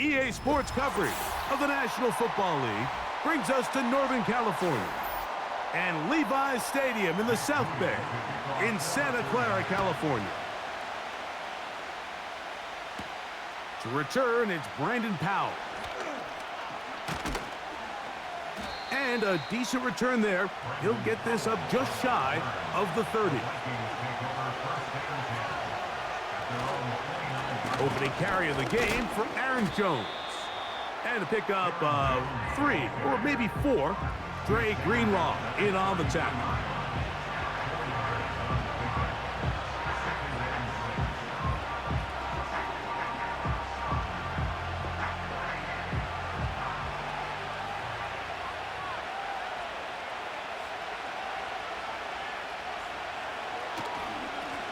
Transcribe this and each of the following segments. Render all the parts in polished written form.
EA Sports coverage of the National Football League brings us to Northern California and Levi's Stadium in the South Bay in Santa Clara, California. To return, it's Brandon Powell. And a decent return there. He'll get this up just shy of the 30. Opening carry of the game for Aaron Jones. And a pickup of 3 or maybe 4. Dre Greenlaw in on the tackle.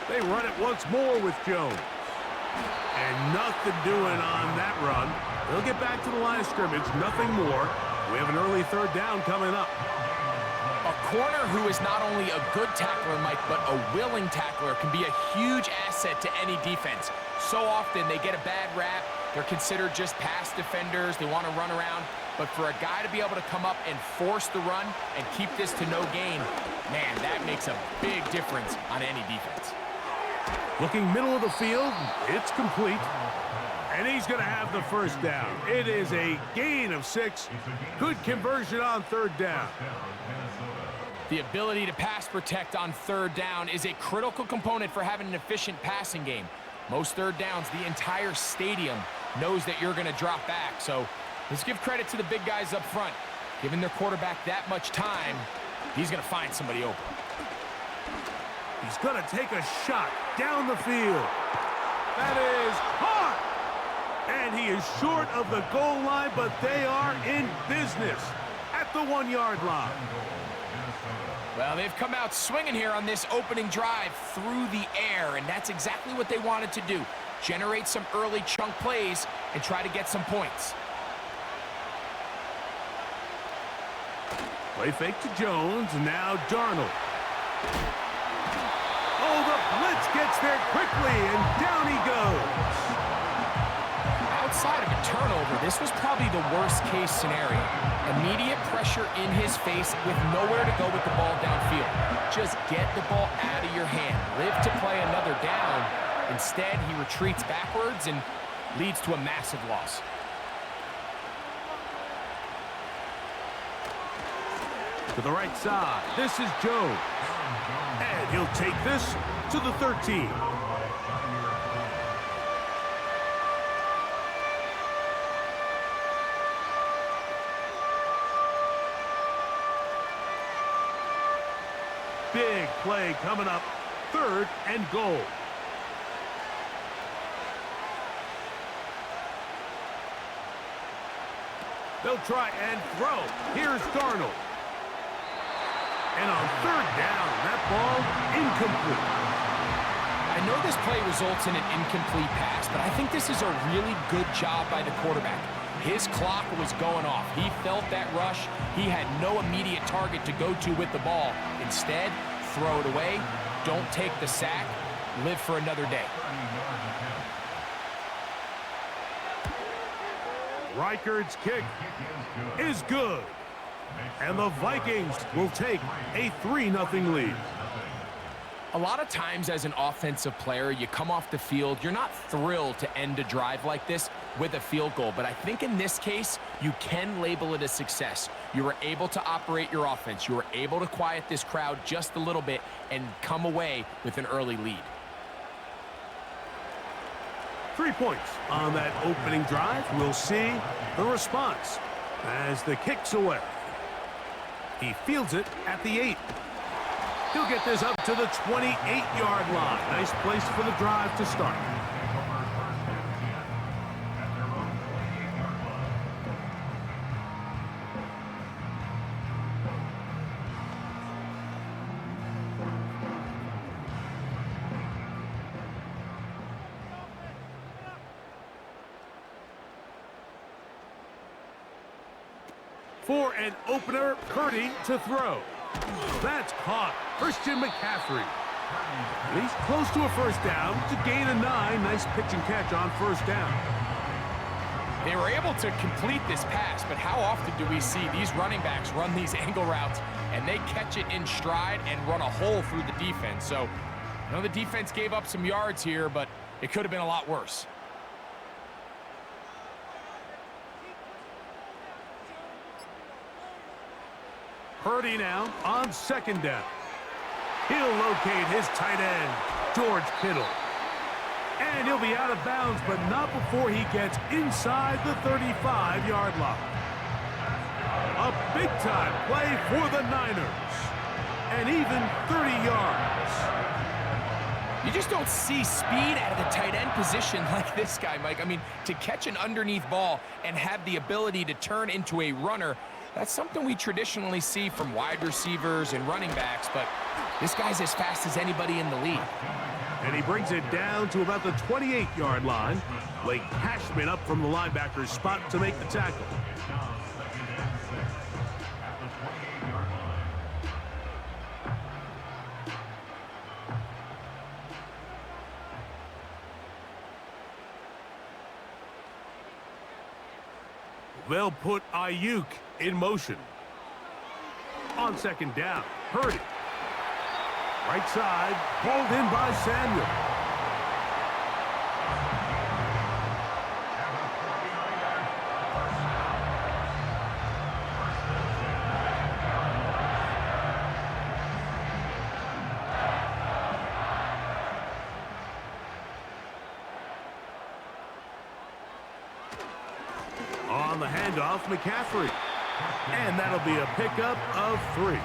They run it once more with Jones. And nothing doing on that run. They'll get back to the line of scrimmage, nothing more. We have an early third down coming up. A corner who is not only a good tackler, Mike, but a willing tackler can be a huge asset to any defense. So often they get a bad rap. They're considered just pass defenders. They want to run around. But for a guy to be able to come up and force the run and keep this to no gain, man, that makes a big difference on any defense. Looking middle of the field, it's complete. And he's going to have the first down. It is a gain of 6. Good conversion on third down. The ability to pass protect on third down is a critical component for having an efficient passing game. Most third downs, the entire stadium knows that you're going to drop back. So let's give credit to the big guys up front. Giving their quarterback that much time, he's going to find somebody open. He's going to take a shot down the field. That is hard. And he is short of the goal line, but they are in business at the 1-yard line. Well, they've come out swinging here on this opening drive through the air, and that's exactly what they wanted to do. Generate some early chunk plays and try to get some points. Play fake to Jones, now Darnold. Oh, the blitz gets there quickly, and down he goes. Outside of a turnover, this was probably the worst-case scenario. Immediate pressure in his face with nowhere to go with the ball downfield. Just get the ball out of your hand. Live to play another down. Instead, he retreats backwards and leads to a massive loss. To the right side, this is Jones. And he'll take this to the 13. Big play coming up, 3rd and goal. They'll try and throw. Here's Darnold. And on 3rd down, that ball incomplete. I know this play results in an incomplete pass, but I think this is a really good job by the quarterback. His clock was going off. He felt that rush. He had no immediate target to go to with the ball. Instead, throw it away. Don't take the sack. Live for another day. Reichard's kick is good. And the Vikings will take a 3-0 lead. A lot of times as an offensive player, you come off the field, you're not thrilled to end a drive like this with a field goal. But I think in this case, you can label it a success. You were able to operate your offense. You were able to quiet this crowd just a little bit and come away with an early lead. 3 points on that opening drive. We'll see the response as the kick's away. He fields it at the 8. He'll get this up to the 28-yard line. Nice place for the drive to start. For an opener, Purdy to throw. That's caught. Christian McCaffrey. He's close to a first down to gain a 9. Nice pitch and catch on first down. They were able to complete this pass, but how often do we see these running backs run these angle routes and they catch it in stride and run a hole through the defense? So I know the defense gave up some yards here, but it could have been a lot worse. Purdy now on second down. He'll locate his tight end, George Kittle. And he'll be out of bounds, but not before he gets inside the 35-yard line. A big-time play for the Niners. And even 30 yards. You just don't see speed out of the tight end position like this guy, Mike. I mean, to catch an underneath ball and have the ability to turn into a runner, that's something we traditionally see from wide receivers and running backs, but this guy's as fast as anybody in the league. And he brings it down to about the 28-yard line. Blake Cashman up from the linebacker's spot to make the tackle. They'll put Ayuk in motion. On second down, Purdy. Right side, pulled in by Samuel. On the handoff, McCaffrey. And that'll be a pickup of 3.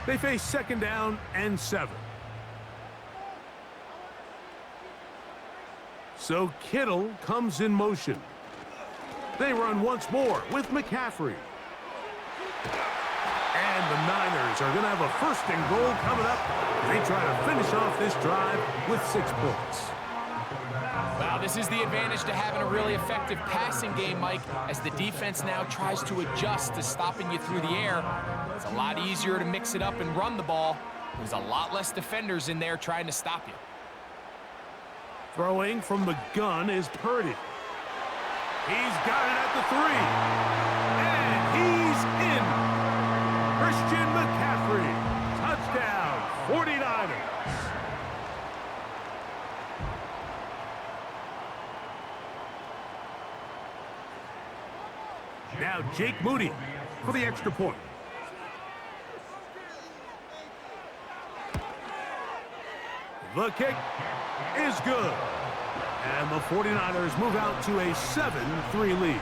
They face second down and 7. So Kittle comes in motion. They run once more with McCaffrey. And the Niners are going to have a first and goal coming up. They try to finish off this drive with 6 points. Wow, this is the advantage to having a really effective passing game, Mike, as the defense now tries to adjust to stopping you through the air. It's a lot easier to mix it up and run the ball. There's a lot less defenders in there trying to stop you. Throwing from the gun is Purdy. He's got it at the 3. And he's in. Christian McCaffrey. Touchdown, 49ers. Now Jake Moody for the extra point. The kick is good. And the 49ers move out to a 7-3 lead.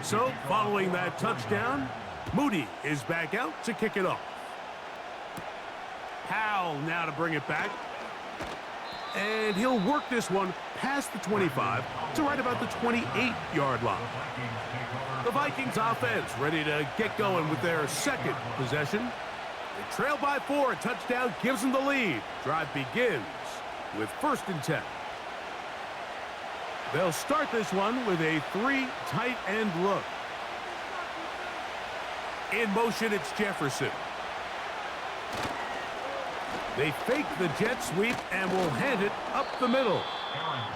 So, following that touchdown, Moody is back out to kick it off. Powell now to bring it back. And he'll work this one past the 25 to right about the 28-yard line. The Vikings offense ready to get going with their second possession. They trail by 4. A touchdown gives them the lead. Drive begins with 1st and 10. They'll start this one with a 3 tight end look. In motion, it's Jefferson. They fake the jet sweep and will hand it up the middle.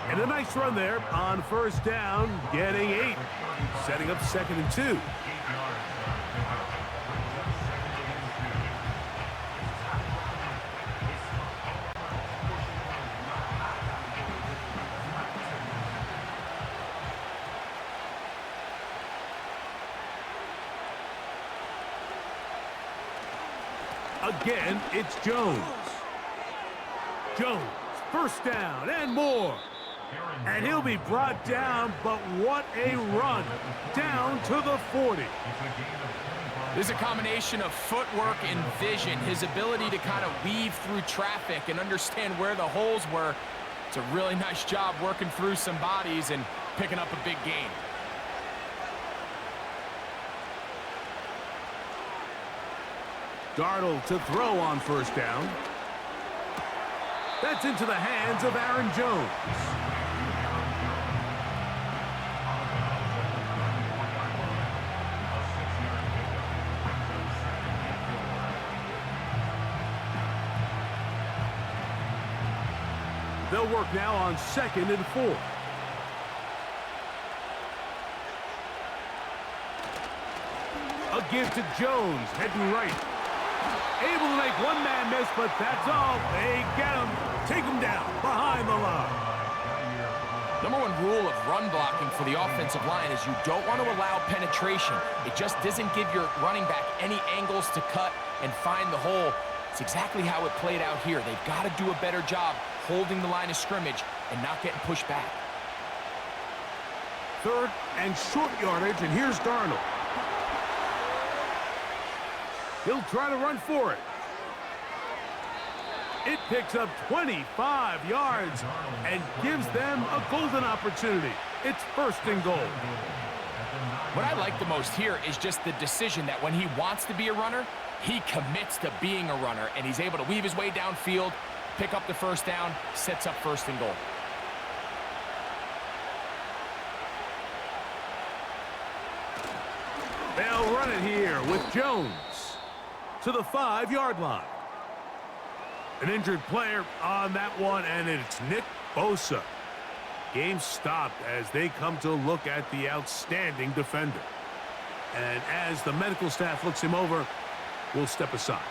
And a nice run there on 1st down, getting 8. Setting up 2nd and 2. Again, it's Jones. Jones, 1st down and more. And he'll be brought down, but what a run. Down to the 40. There's a combination of footwork and vision, his ability to kind of weave through traffic and understand where the holes were. It's a really nice job working through some bodies and picking up a big gain. Darnold to throw on first down. That's into the hands of Aaron Jones. They'll work now on 2nd and 4. A give to Jones, heading right. Able to make one man miss, but that's all. They get him. Take him down behind the line. Number one rule of run blocking for the offensive line is you don't want to allow penetration. It just doesn't give your running back any angles to cut and find the hole. It's exactly how it played out here. They've got to do a better job holding the line of scrimmage and not getting pushed back. 3rd and short yardage, and here's Darnold. He'll try to run for it. It picks up 25 yards and gives them a golden opportunity. It's 1st and goal. What I like the most here is just the decision that when he wants to be a runner, he commits to being a runner, and he's able to weave his way downfield, pick up the first down, sets up 1st and goal. They'll run it here with Jones to the 5-yard line. An injured player on that one, and it's Nick Bosa. Game stopped as they come to look at the outstanding defender. And as the medical staff looks him over, we'll step aside.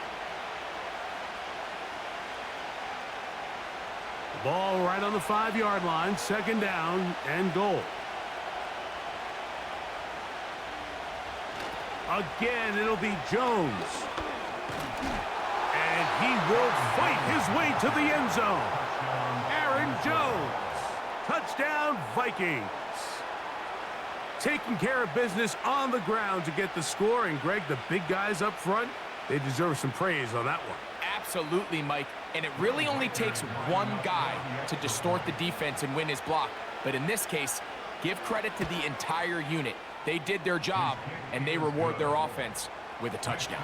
The ball right on the 5-yard line, 2nd down and goal. Again, it'll be Jones. And he will fight his way to the end zone. Aaron Jones. Touchdown, Vikings. Taking care of business on the ground to get the score. And, Greg, the big guys up front, they deserve some praise on that one. Absolutely, Mike. And it really only takes one guy to distort the defense and win his block. But in this case, give credit to the entire unit. They did their job, and they reward their offense with a touchdown.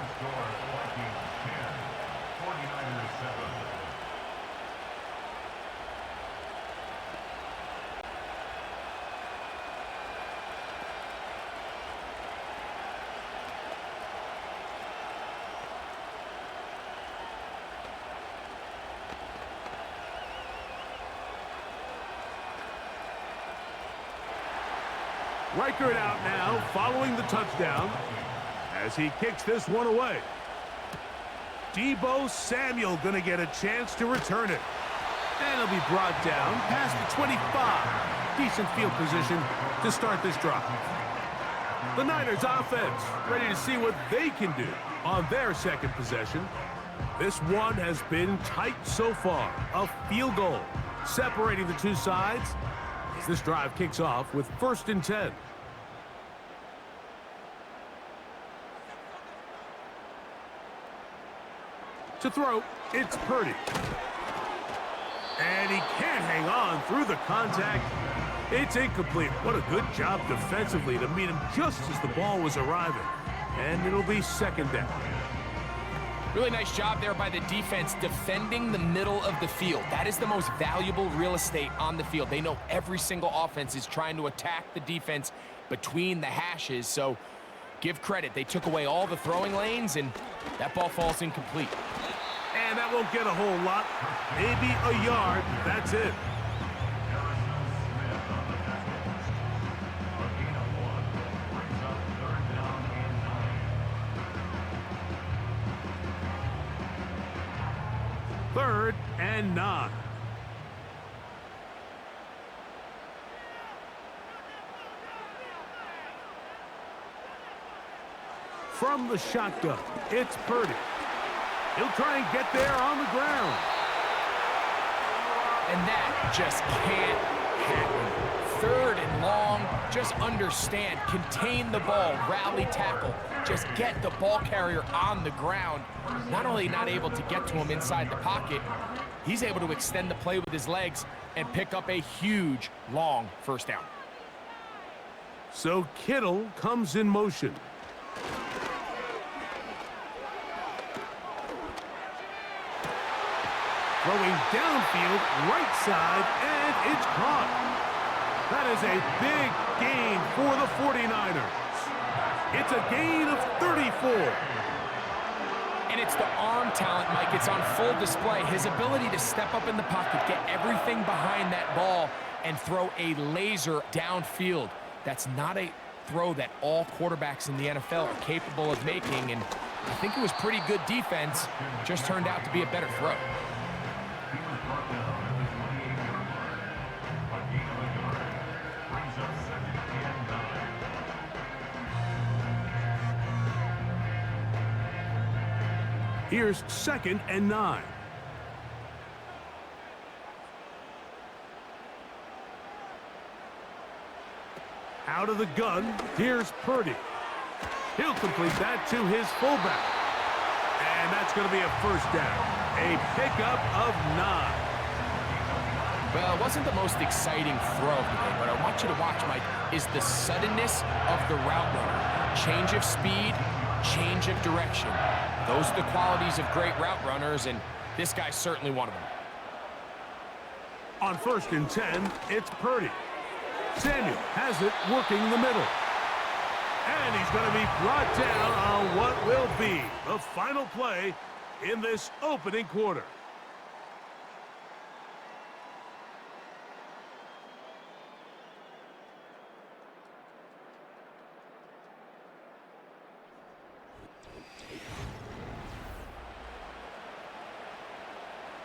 Riker it out now, following the touchdown, as he kicks this one away. Deebo Samuel going to get a chance to return it. And he'll be brought down past the 25. Decent field position to start this drive. The Niners offense ready to see what they can do on their 2nd possession. This one has been tight so far. A field goal separating the two sides. This drive kicks off with 1st and 10. To throw, it's Purdy. And he can't hang on through the contact. It's incomplete. What a good job defensively to meet him just as the ball was arriving. And it'll be 2nd down. Really nice job there by the defense defending the middle of the field. That is the most valuable real estate on the field. They know every single offense is trying to attack the defense between the hashes, so give credit. They took away all the throwing lanes, and that ball falls incomplete. And that won't get a whole lot. Maybe a yard. That's it. Third and 9. From the shotgun, it's Purdy. He'll try and get there on the ground. And that just can't happen. 3rd and long, just understand, contain the ball, rally tackle, just get the ball carrier on the ground. Not only not able to get to him inside the pocket, he's able to extend the play with his legs and pick up a huge, long 1st down. So Kittle comes in motion. Throwing downfield, right side, and it's caught. That is a big gain for the 49ers. It's a gain of 34. And it's the arm talent, Mike. It's on full display. His ability to step up in the pocket, get everything behind that ball, and throw a laser downfield. That's not a throw that all quarterbacks in the NFL are capable of making, and I think it was pretty good defense. Just turned out to be a better throw. Here's 2nd and 9. Out of the gun, here's Purdy. He'll complete that to his fullback. And that's going to be a first down. A pickup of 9. Well, it wasn't the most exciting throw of the day, but I want you to watch, Mike, is the suddenness of the route runner. Change of speed, change of direction. Those are the qualities of great route runners, and this guy's certainly one of them. On 1st and 10, it's Purdy. Samuel has it working the middle. And he's going to be brought down on what will be the final play in this opening quarter.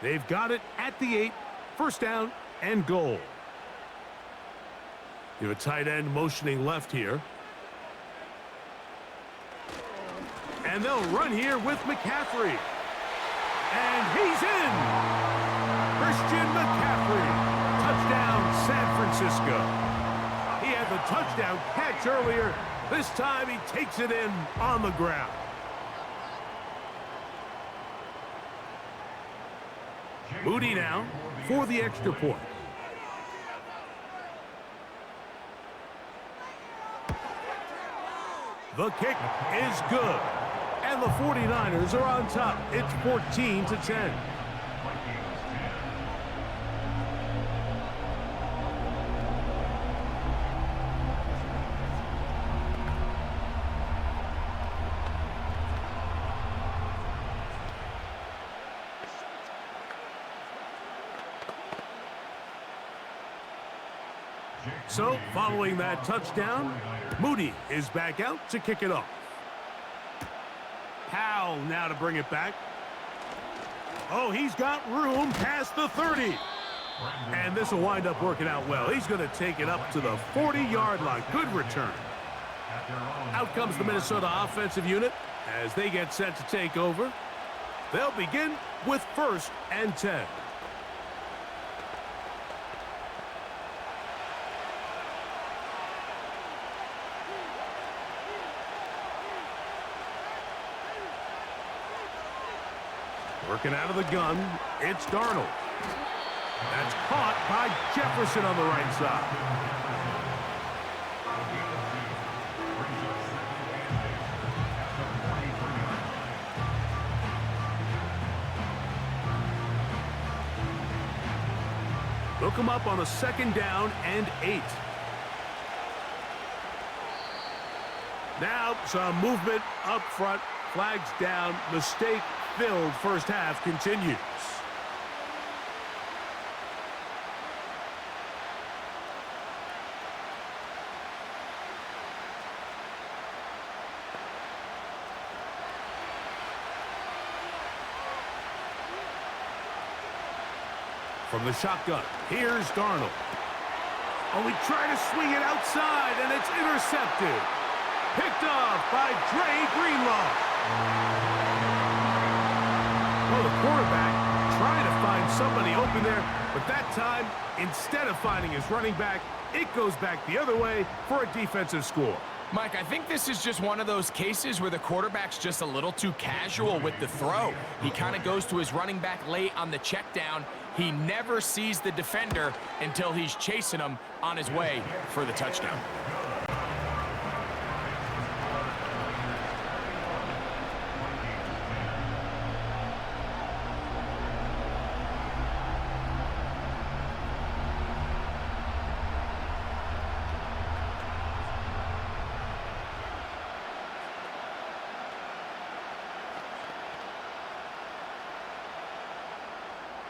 They've got it at the 8, first down and goal. You have a tight end motioning left here. And they'll run here with McCaffrey. And he's in! Christian McCaffrey. Touchdown, San Francisco. He had the touchdown catch earlier. This time he takes it in on the ground. Moody now for the extra point. The kick is good. And the 49ers are on top. It's 14-10. So, following that touchdown, Moody is back out to kick it off. Powell now to bring it back. Oh, he's got room past the 30. And this will wind up working out well. He's going to take it up to the 40-yard line. Good return. Out comes the Minnesota offensive unit as they get set to take over. They'll begin with 1st and 10. Working out of the gun, it's Darnold. That's caught by Jefferson on the right side. Look him up on a 2nd down and 8. Now some movement up front. Flags down. Mistake-filled first half continues. From the shotgun, here's Darnold. Oh, he tried to swing it outside, and it's intercepted. Picked off by Dre Greenlaw. Well, the quarterback trying to find somebody open there, but that time, instead of finding his running back, it goes back the other way for a defensive score. Mike, I think this is just one of those cases where the quarterback's just a little too casual with the throw. He kind of goes to his running back late on the check down. He never sees the defender until he's chasing him on his way for the touchdown.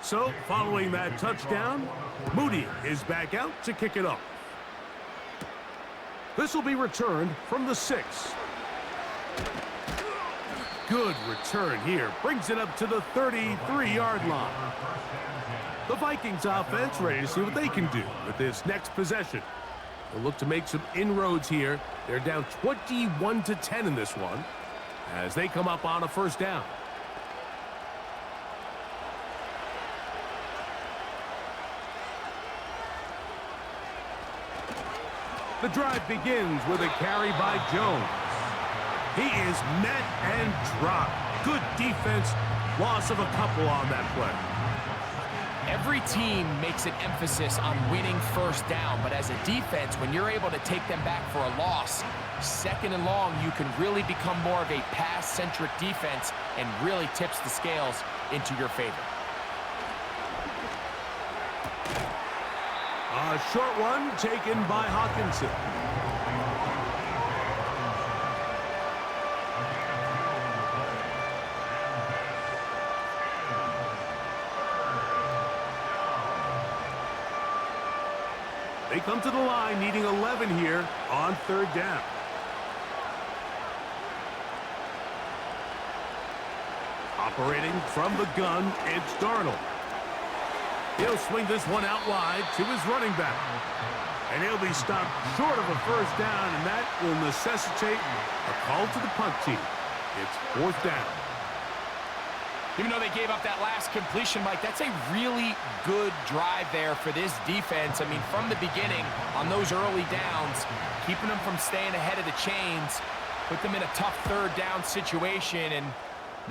So, following that touchdown, Moody is back out to kick it off. This will be returned from the 6. Good return here. Brings it up to the 33-yard line. The Vikings offense ready to see what they can do with this next possession. They'll look to make some inroads here. They're down 21-10 in this one as they come up on a first down. The drive begins with a carry by Jones. He is met and dropped. Good defense. Loss of a couple on that play. Every team makes an emphasis on winning first down, but as a defense, when you're able to take them back for a loss, second and long, you can really become more of a pass-centric defense and really tips the scales into your favor. A short one taken by Hawkinson. They come to the line needing 11 here on third down. Operating from the gun, it's Darnold. He'll swing this one out wide to his running back. And he'll be stopped short of a first down, and that will necessitate a call to the punt team. It's fourth down. Even though they gave up that last completion, Mike, that's a really good drive there for this defense. I mean, from the beginning, on those early downs, keeping them from staying ahead of the chains, put them in a tough third down situation, and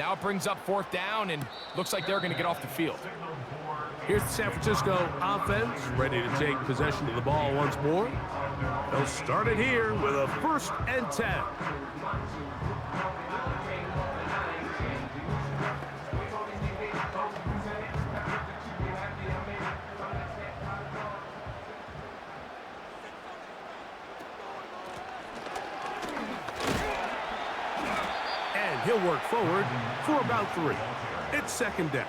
now it brings up fourth down, and looks like they're going to get off the field. Here's the San Francisco offense, ready to take possession of the ball once more. They'll start it here with a 1st and 10. And he'll work forward for about 3. It's second down.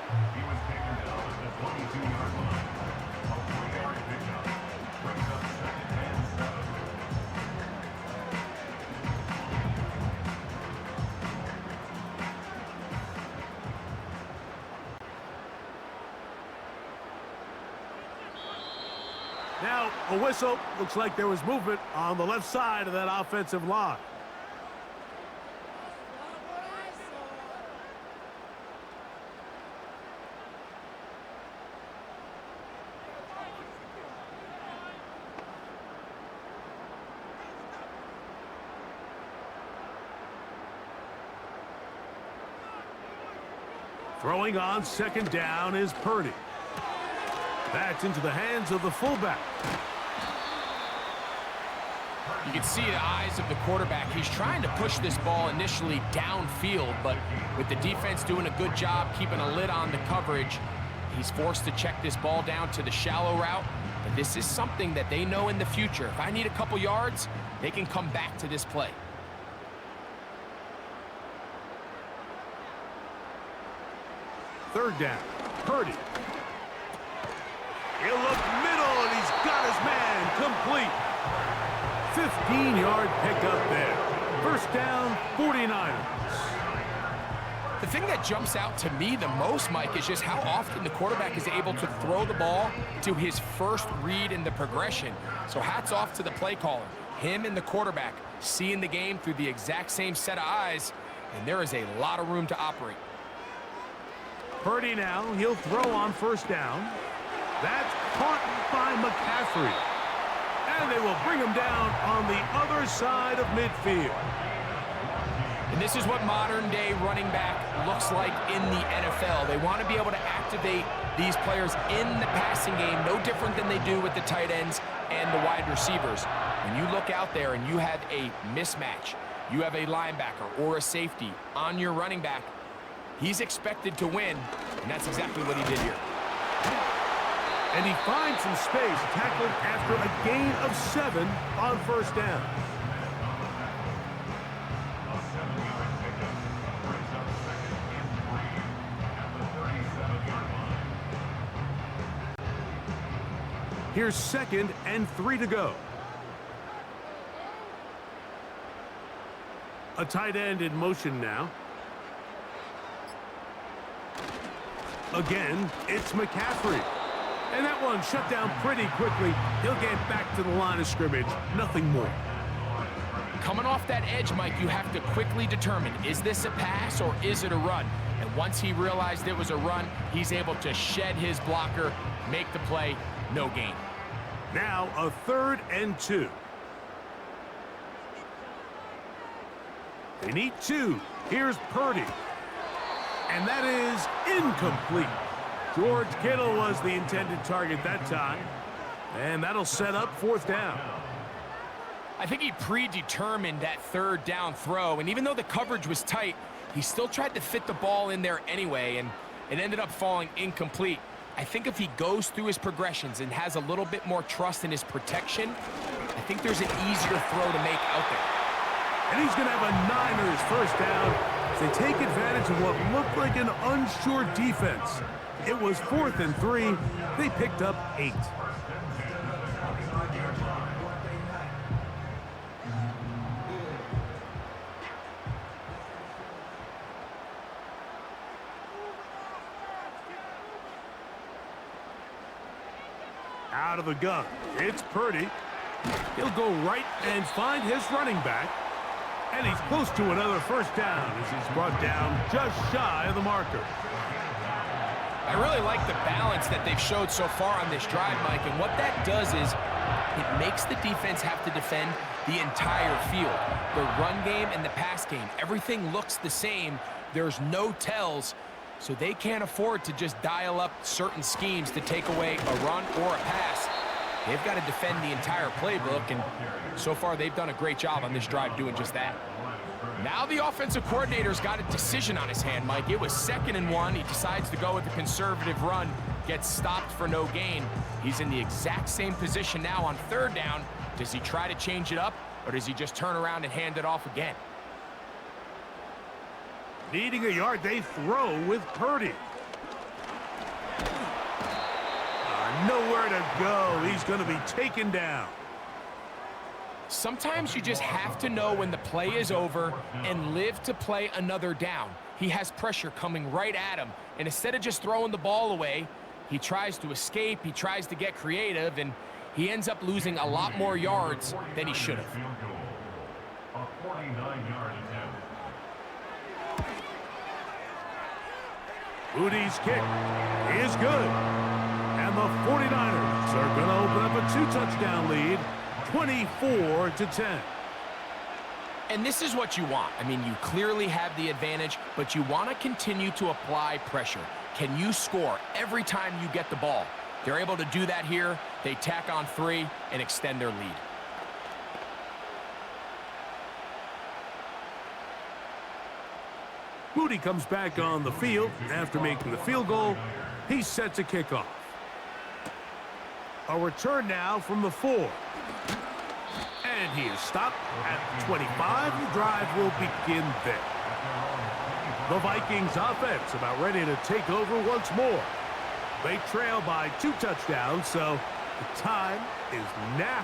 Now, a whistle. Looks like there was movement on the left side of that offensive line. Throwing on second down is Purdy. That's into the hands of the fullback. You can see the eyes of the quarterback. He's trying to push this ball initially downfield, but with the defense doing a good job keeping a lid on the coverage, he's forced to check this ball down to the shallow route. But this is something that they know in the future. If I need a couple yards, they can come back to this play. Third down, Purdy. He'll look middle, and he's got his man complete. 15-yard pickup there. First down, 49ers. The thing that jumps out to me the most, Mike, is just how often the quarterback is able to throw the ball to his first read in the progression. So hats off to the play caller. Him and the quarterback seeing the game through the exact same set of eyes, and there is a lot of room to operate. Purdy now, he'll throw on first down. That's caught by McCaffrey. And they will bring him down on the other side of midfield. And this is what modern-day running back looks like in the NFL. They want to be able to activate these players in the passing game, no different than they do with the tight ends and the wide receivers. When you look out there and you have a mismatch, you have a linebacker or a safety on your running back, he's expected to win, and that's exactly what he did here. And he finds some space, tackled after a gain of 7 on first down. Here's 2nd and 3 to go. A tight end in motion now. Again, it's McCaffrey. And that one shut down pretty quickly. He'll get back to the line of scrimmage. Nothing more. Coming off that edge, Mike, you have to quickly determine, is this a pass or is it a run? And once he realized it was a run, he's able to shed his blocker, make the play, no gain. Now a 3rd and 2. They need 2. Here's Purdy. And that is incomplete. George Kittle was the intended target that time. And that'll set up 4th down. I think he predetermined that 3rd down throw, and even though the coverage was tight, he still tried to fit the ball in there anyway, and it ended up falling incomplete. I think if he goes through his progressions and has a little bit more trust in his protection, I think there's an easier throw to make out there. And he's going to have a Niners 1st down as they take advantage of what looked like an unsure defense. It was 4th and 3. They picked up 8. Out of the gun, it's Purdy. He'll go right and find his running back. And he's close to another 1st down as he's brought down just shy of the marker. I really like the balance that they've showed so far on this drive, Mike, and what that does is it makes the defense have to defend the entire field. The run game and the pass game, everything looks the same. There's no tells, so they can't afford to just dial up certain schemes to take away a run or a pass. They've got to defend the entire playbook, and so far they've done a great job on this drive doing just that. Now the offensive coordinator's got a decision on his hand, Mike. It was 2nd and 1. He decides to go with a conservative run, gets stopped for no gain. He's in the exact same position now on 3rd down. Does he try to change it up, or does he just turn around and hand it off again? Needing a yard, they throw with Purdy. Nowhere to go. He's going to be taken down. Sometimes you just have to know when the play is over and live to play another down. He has pressure coming right at him, and instead of just throwing the ball away, he tries to escape, he tries to get creative, and he ends up losing a lot more yards than he should have. Moody's kick is good. And the 49ers are going to open up a 2-touchdown lead, 24-10. And this is what you want. I mean, you clearly have the advantage, but you want to continue to apply pressure. Can you score every time you get the ball? They're able to do that here. They tack on 3 and extend their lead. Moody comes back on the field after making the field goal. He sets a kickoff. A return now from the 4. And he is stopped at 25. The drive will begin there. The Vikings offense about ready to take over once more. They trail by 2 touchdowns, so the time is now.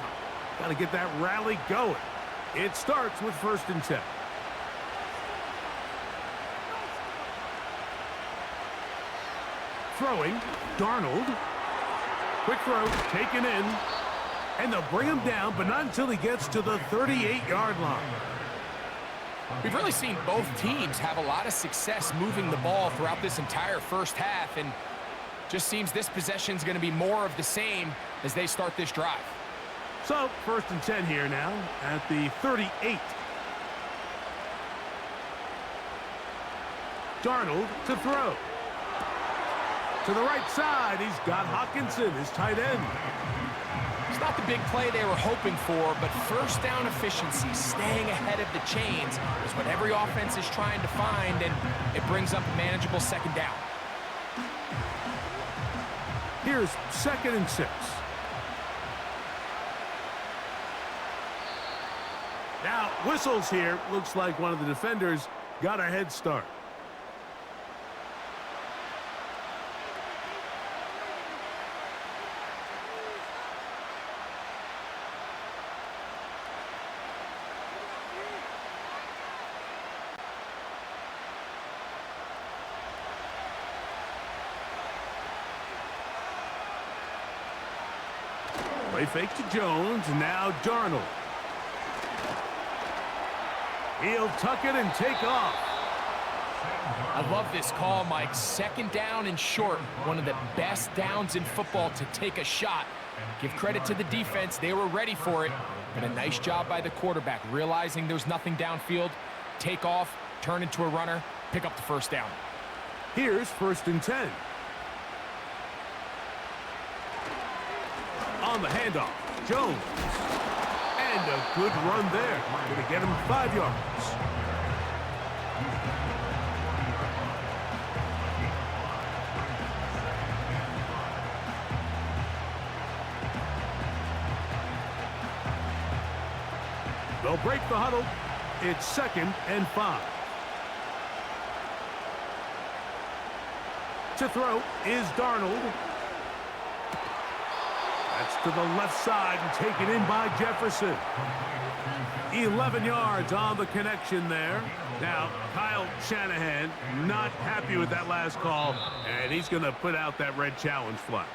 Got to get that rally going. It starts with 1st and 10. Throwing, Darnold. Quick throw, taken in. And they'll bring him down, but not until he gets to the 38-yard line. We've really seen both teams have a lot of success moving the ball throughout this entire first half, and just seems this possession is going to be more of the same as they start this drive. So, 1st and 10 here now at the 38. Darnold to throw. To the right side, he's got Hawkinson, his tight end. It's not the big play they were hoping for, but 1st down efficiency, staying ahead of the chains, is what every offense is trying to find, and it brings up a manageable 2nd down. Here's 2nd and 6. Now, whistles here. Looks like one of the defenders got a head start. Play fake to Jones, now Darnold. He'll tuck it and take off. I love this call, Mike. Second down and short. One of the best downs in football to take a shot. Give credit to the defense. They were ready for it. But a nice job by the quarterback, realizing there's nothing downfield. Take off, turn into a runner, pick up the first down. Here's 1st and 10. On the handoff, Jones. And a good run there. Going to get him 5 yards. They'll break the huddle. It's 2nd and 5. To throw is Darnold. That's to the left side and taken in by Jefferson. 11 yards on the connection there. Now, Kyle Shanahan not happy with that last call, and he's going to put out that red challenge flag.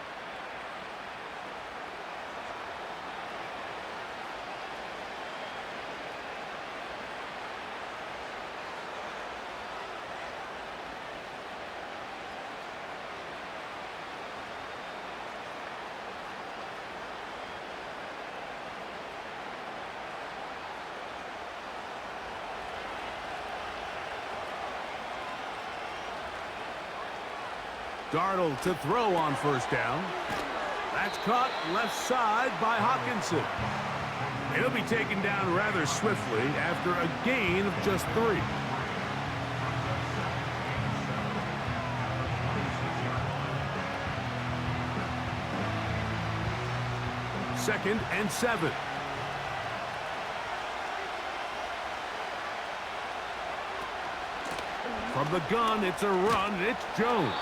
Darnold to throw on 1st down. That's caught left side by Hockenson. He'll be taken down rather swiftly after a gain of just 3. Second and 7. From the gun, it's a run, and it's Jones.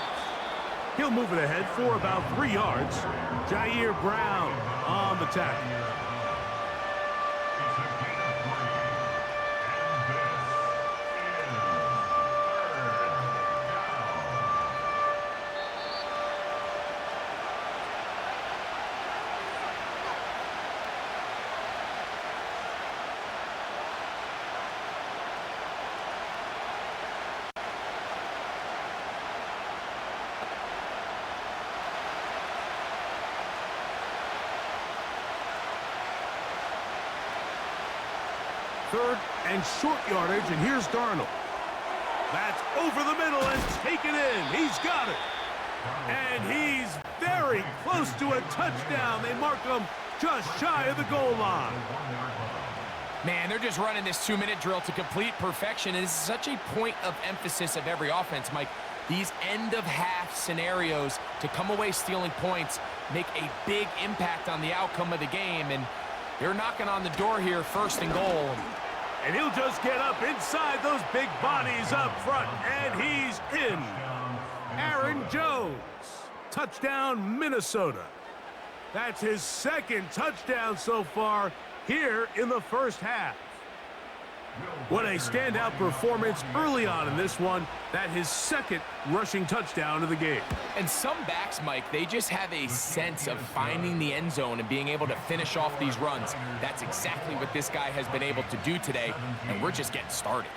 He'll move it ahead for about 3 yards. Jair Brown on the tackle. Third and short yardage, and here's Darnold. That's over the middle and taken in. He's got it. And he's very close to a touchdown. They mark him just shy of the goal line. Man, they're just running this 2-minute drill to complete perfection. And it's such a point of emphasis of every offense, Mike. These end-of-half scenarios to come away stealing points make a big impact on the outcome of the game. And they're knocking on the door here, 1st and goal. And he'll just get up inside those big bodies up front, and he's in. Aaron Jones, touchdown Minnesota. That's his 2nd touchdown so far here in the 1st half. What a standout performance early on in this one. That his 2nd rushing touchdown of the game. And some backs, Mike, they just have a sense of finding the end zone and being able to finish off these runs. That's exactly what this guy has been able to do today, and we're just getting started.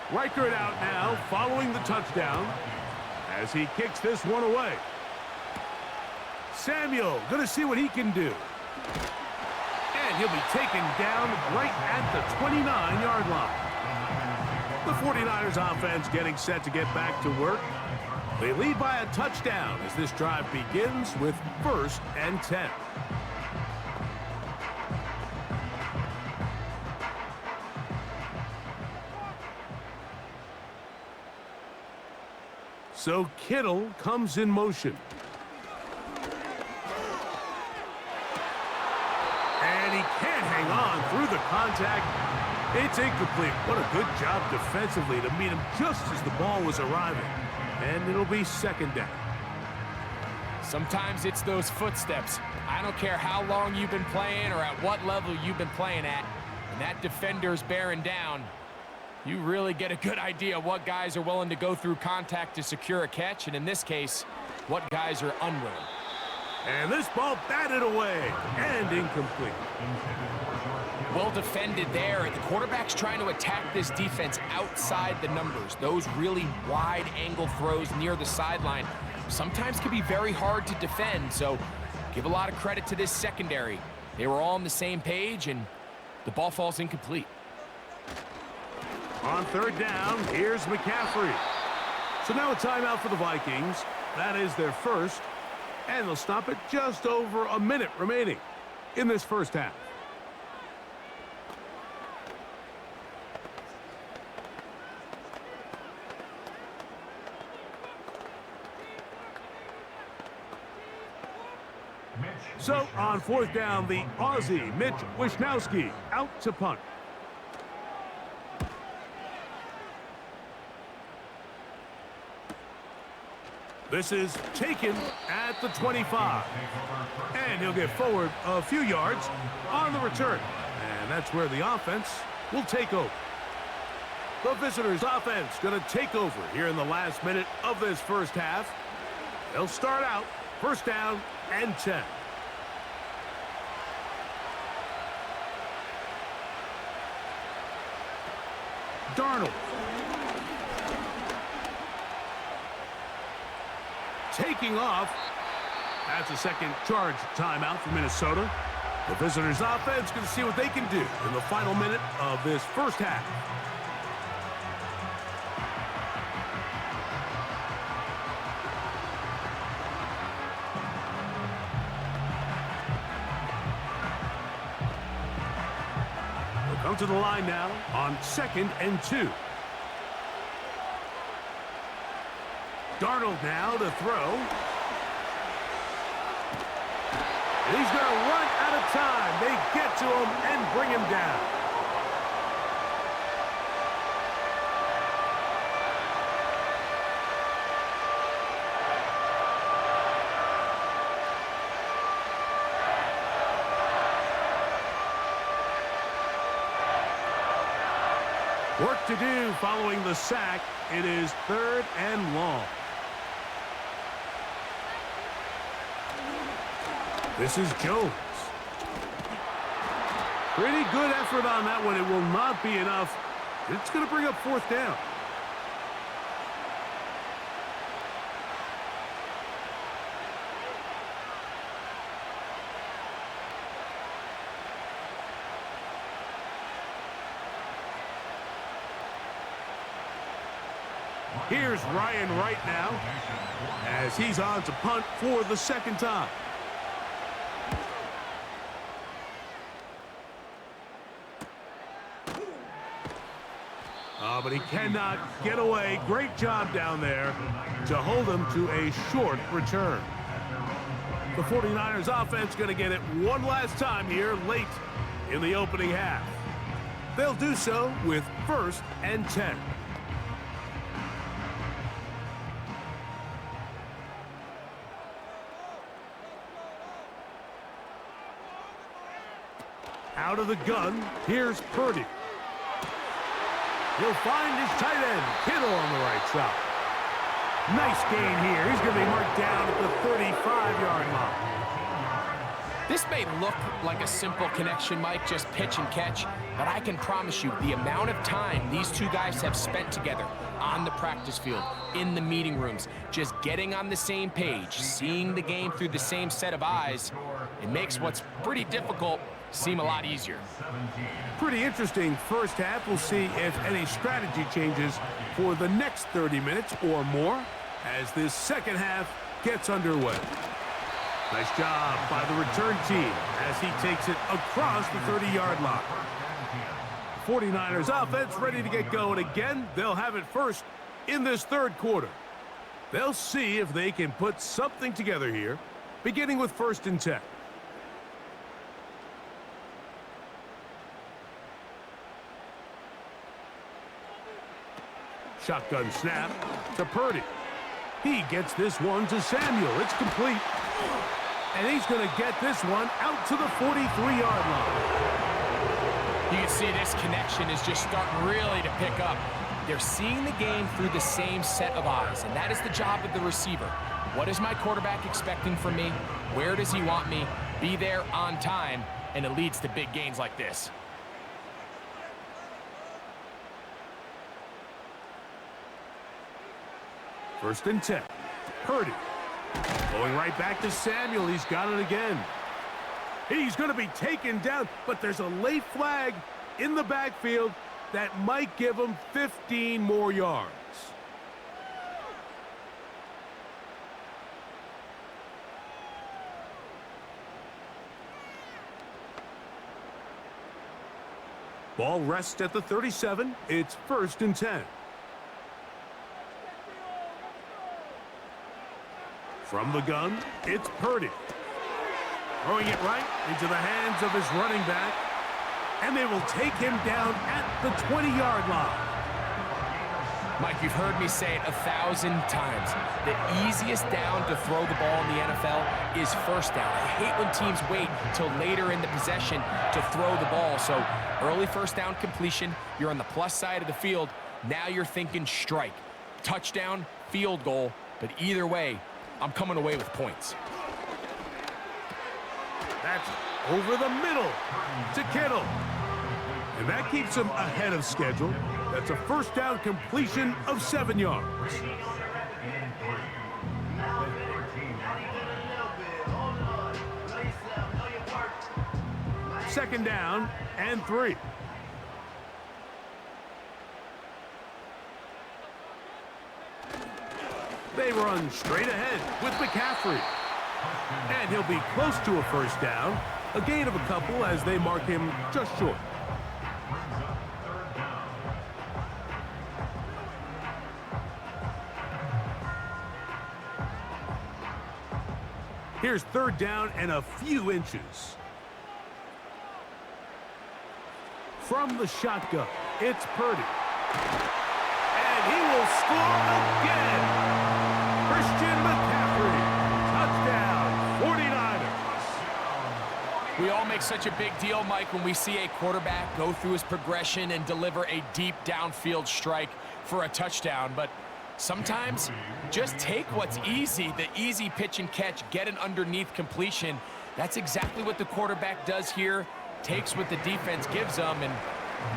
Reichert out now, following the touchdown, as he kicks this one away. Samuel, going to see what he can do. And he'll be taken down right at the 29-yard line. The 49ers offense getting set to get back to work. They lead by a touchdown as this drive begins with 1st and 10. So Kittle comes in motion. And he can't hang on through the contact. It's incomplete. What a good job defensively to meet him just as the ball was arriving. And it'll be 2nd down. Sometimes it's those footsteps. I don't care how long you've been playing or at what level you've been playing at. When that defender's bearing down, you really get a good idea what guys are willing to go through contact to secure a catch, and in this case, what guys are unwilling. And this ball batted away and incomplete. Well defended there. The quarterback's trying to attack this defense outside the numbers. Those really wide angle throws near the sideline sometimes can be very hard to defend, so give a lot of credit to this secondary. They were all on the same page, and the ball falls incomplete. On third down, here's McCaffrey. So now a timeout for the Vikings. That is their first, and they'll stop at just over a minute remaining in this first half. So on fourth down, the Aussie, Mitch Wishnowsky, out to punt. This is taken at the 25. And he'll get forward a few yards on the return. And that's where the offense will take over. The visitors' offense going to take over here in the last minute of this first half. They'll start out first down and 10. Darnold. Taking off. That's a second charge timeout for Minnesota. The visitors' offense going to see what they can do in the final minute of this first half. They'll come to the line now on 2nd and 2. Darnold now to throw. And he's going to run out of time. They get to him and bring him down. Work to do following the sack. It is 3rd and long. This is Jones. Pretty good effort on that one. It will not be enough. It's going to bring up 4th down. Here's Ryan Wright now as he's on to punt for the 2nd time. But he cannot get away. Great job down there to hold him to a short return. The 49ers offense going to get it one last time here late in the opening half. They'll do so with 1st and 10. Out of the gun, here's Purdy. He'll find his tight end, Kittle, on the right side. Nice gain here. He's going to be marked down at the 35-yard line. This may look like a simple connection, Mike, just pitch and catch, but I can promise you the amount of time these two guys have spent together on the practice field, in the meeting rooms, just getting on the same page, seeing the game through the same set of eyes, it makes what's pretty difficult seem a lot easier. Pretty interesting first half. We'll see if any strategy changes for the next 30 minutes or more as this second half gets underway. Nice job by the return team as he takes it across the 30-yard line. 49ers offense ready to get going again. They'll have it first in this 3rd quarter. They'll see if they can put something together here, beginning with 1st and 10. Shotgun snap to Purdy. He gets this one to Samuel. It's complete. And he's going to get this one out to the 43-yard line. You can see this connection is just starting really to pick up. They're seeing the game through the same set of eyes, and that is the job of the receiver. What is my quarterback expecting from me? Where does he want me? Be there on time, and it leads to big gains like this. First and 10. Purdy. Going right back to Samuel. He's got it again. He's going to be taken down, but there's a late flag in the backfield that might give him 15 more yards. Ball rests at the 37. It's first and 10. From the gun, it's Purdy. Throwing it right into the hands of his running back. And they will take him down at the 20-yard line. Mike, you've heard me say it 1,000 times. The easiest down to throw the ball in the NFL is first down. I hate when teams wait till later in the possession to throw the ball. So early first down completion, you're on the plus side of the field. Now you're thinking strike, touchdown, field goal. But either way, I'm coming away with points. That's over the middle to Kittle. And that keeps him ahead of schedule. That's a first down completion of 7 yards. Second down and 3. They run straight ahead with McCaffrey. And he'll be close to a first down. A gain of a couple as they mark him just short. Here's third down and a few inches. From the shotgun, it's Purdy. And he will score again. Christian McCaffrey. Touchdown, 49ers. We all make such a big deal, Mike, when we see a quarterback go through his progression and deliver a deep downfield strike for a touchdown. But sometimes just take what's easy, the easy pitch and catch, get an underneath completion. That's exactly what the quarterback does here. Takes what the defense gives them, and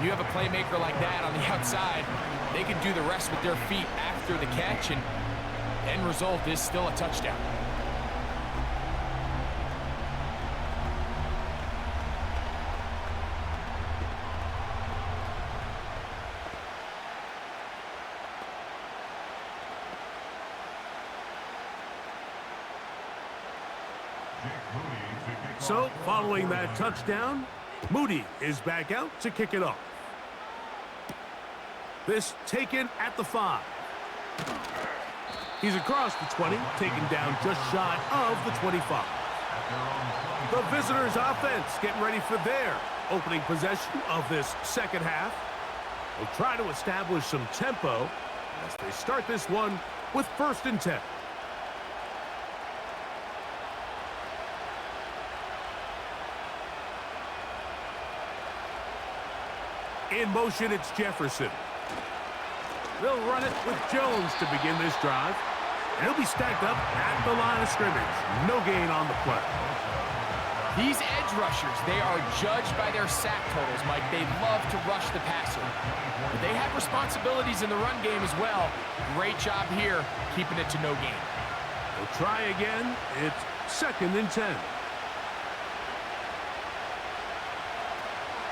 you have a playmaker like that on the outside. They can do the rest with their feet after the catch, and end result is still a touchdown. So, following that touchdown, Moody is back out to kick it off. This taken at the 5. He's across the 20, taken down just shy of the 25. The visitors' offense getting ready for their opening possession of this second half. They'll try to establish some tempo as they start this one with first and 10. In motion, it's Jefferson. They'll run it with Jones to begin this drive. And he'll be stacked up at the line of scrimmage. No gain on the play. These edge rushers, they are judged by their sack totals, Mike. They love to rush the passer. But they have responsibilities in the run game as well. Great job here, keeping it to no gain. They'll try again. It's second and 10.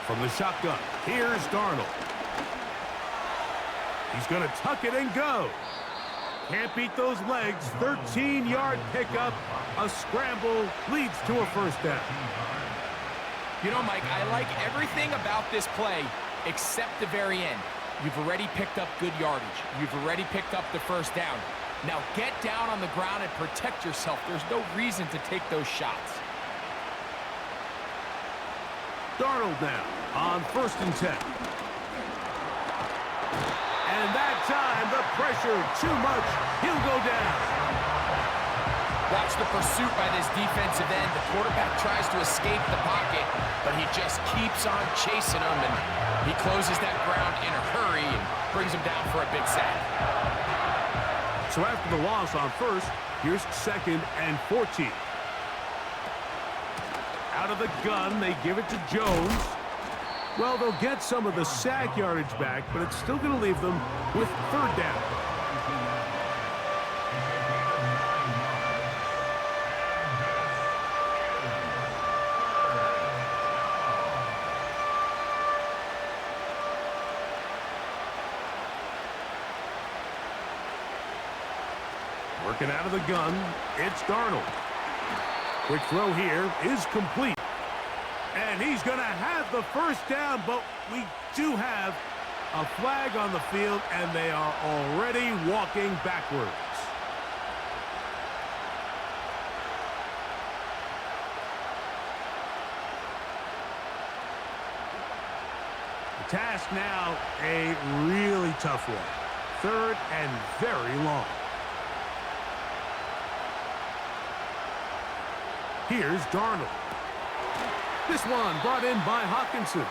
From the shotgun, here's Darnold. He's going to tuck it and go. Can't beat those legs. 13-yard pickup. A scramble leads to a first down. You know, Mike, I like everything about this play except the very end. You've already picked up good yardage. You've already picked up the first down. Now get down on the ground and protect yourself. There's no reason to take those shots. Darnold now on first and 10. And that time, the pressure too much. He'll go down. Watch the pursuit by this defensive end. The quarterback tries to escape the pocket, but he just keeps on chasing him, and he closes that ground in a hurry and brings him down for a big sack. So after the loss on first, here's 2nd and 14. Out of the gun, they give it to Jones. Well, they'll get some of the sack yardage back, but it's still going to leave them with 3rd down. Working out of the gun, it's Darnold. Quick throw here is complete. And he's going to have the 1st down, but we do have a flag on the field, and they are already walking backwards. The task now, a really tough one. 3rd and very long. Here's Darnold. This one brought in by Hawkinson.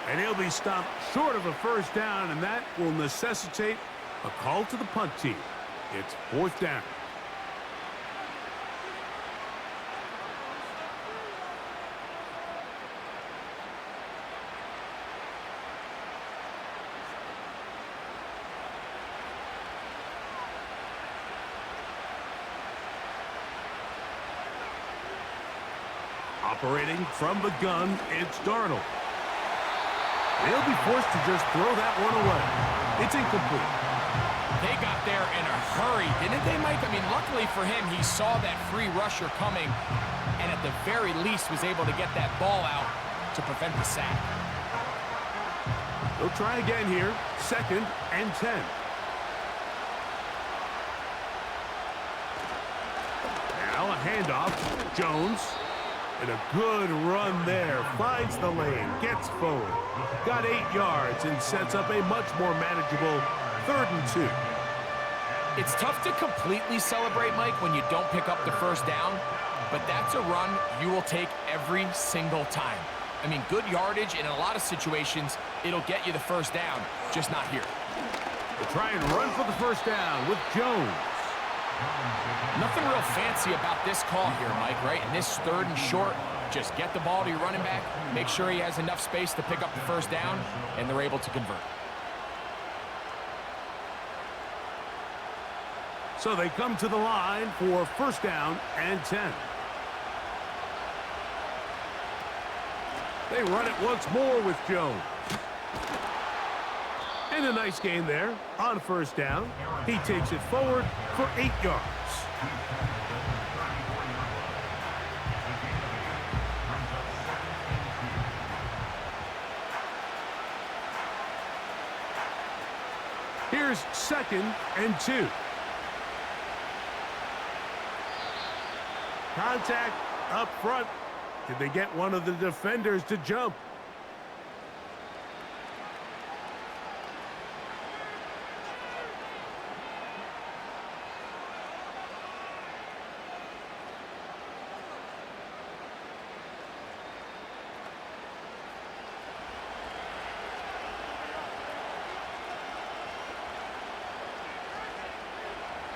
And he'll be stopped short of a 1st down, and that will necessitate a call to the punt team. It's 4th down. Operating from the gun, it's Darnold. They'll be forced to just throw that one away. It's incomplete. They got there in a hurry, didn't they, Mike? I mean, luckily for him, he saw that free rusher coming, and at the very least was able to get that ball out to prevent the sack. They'll try again here. 2nd and 10. Now a handoff. Jones. And a good run there. Finds the lane. Gets forward. Got 8 yards and sets up a much more manageable 3rd and 2. It's tough to completely celebrate, Mike, when you don't pick up the 1st down, but that's a run you will take every single time. I mean, good yardage, and in a lot of situations, it'll get you the 1st down, just not here. They'll try and run for the 1st down with Jones. Nothing real fancy about this call here, Mike, right? In this 3rd and short, just get the ball to your running back, make sure he has enough space to pick up the 1st down, and they're able to convert. So they come to the line for 1st down and 10. They run it once more with Jones. And a nice gain there on 1st down. He takes it forward for 8 yards. Here's 2nd and 2. Contact up front. Did they get one of the defenders to jump?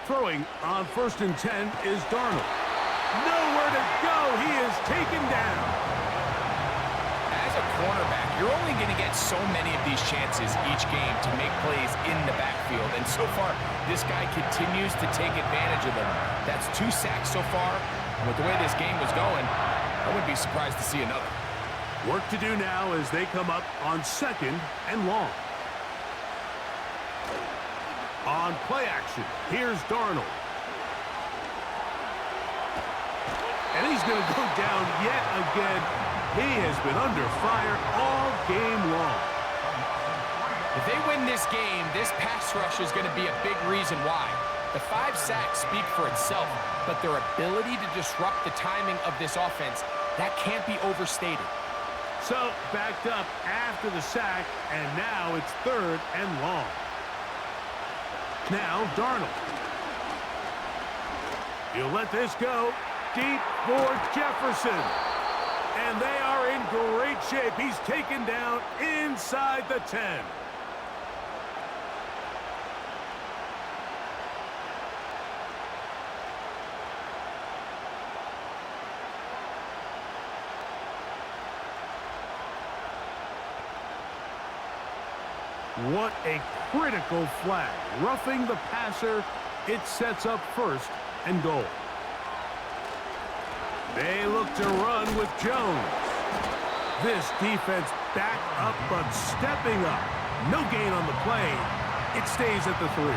Throwing on 1st and 10 is Darnold. Nowhere to go. He is taken down. As a cornerback, you're only going to get so many of these chances each game to make plays in the backfield. And so far, this guy continues to take advantage of them. That's 2 sacks so far. And with the way this game was going, I wouldn't be surprised to see another. Work to do now as they come up on 2nd and long. On play action, here's Darnold. And he's going to go down yet again. He has been under fire all game long. If they win this game, this pass rush is going to be a big reason why. The 5 sacks speak for itself, but their ability to disrupt the timing of this offense, that can't be overstated. So, backed up after the sack, and now it's 3rd and long. Now Darnold. He'll let this go deep for Jefferson. And they are in great shape. He's taken down inside the 10. What a critical flag. Roughing the passer, it sets up first and goal. They look to run with Jones. This defense back up but stepping up. No gain on the play. It stays at the 3.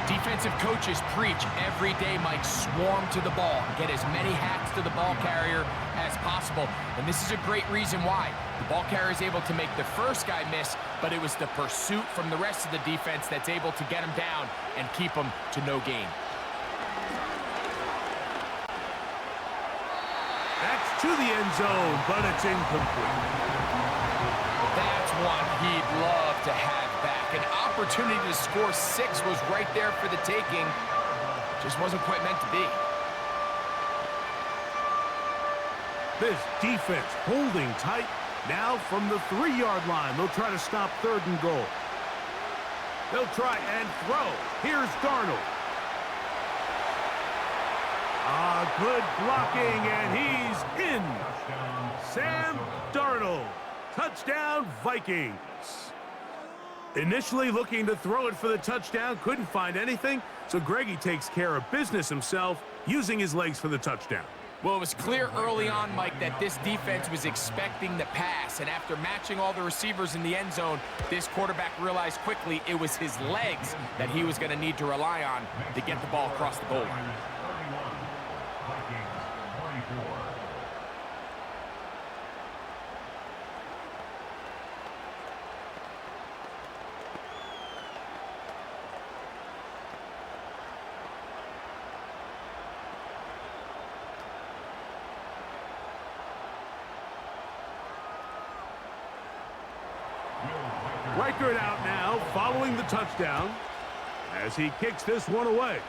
Defensive coaches preach every day, Mike, swarm to the ball. Get as many hacks to the ball carrier as possible. And this is a great reason why. The ball carrier is able to make the first guy miss, but it was the pursuit from the rest of the defense that's able to get him down and keep him to no gain. That's to the end zone, but it's incomplete. That's one he'd love to have back. An opportunity to score 6 was right there for the taking. Just wasn't quite meant to be. This defense holding tight. Now from the 3-yard line, they'll try to stop 3rd and goal. They'll try and throw. Here's Darnold. Good blocking, and he's in. Sam Darnold. Touchdown, Vikings. Initially looking to throw it for the touchdown, couldn't find anything, so Greggy takes care of business himself, using his legs for the touchdown. Well, it was clear early on, Mike, that this defense was expecting the pass, and after matching all the receivers in the end zone, this quarterback realized quickly it was his legs that he was going to need to rely on to get the ball across the goal line. Riker it out now, following the touchdown, as he kicks this one away.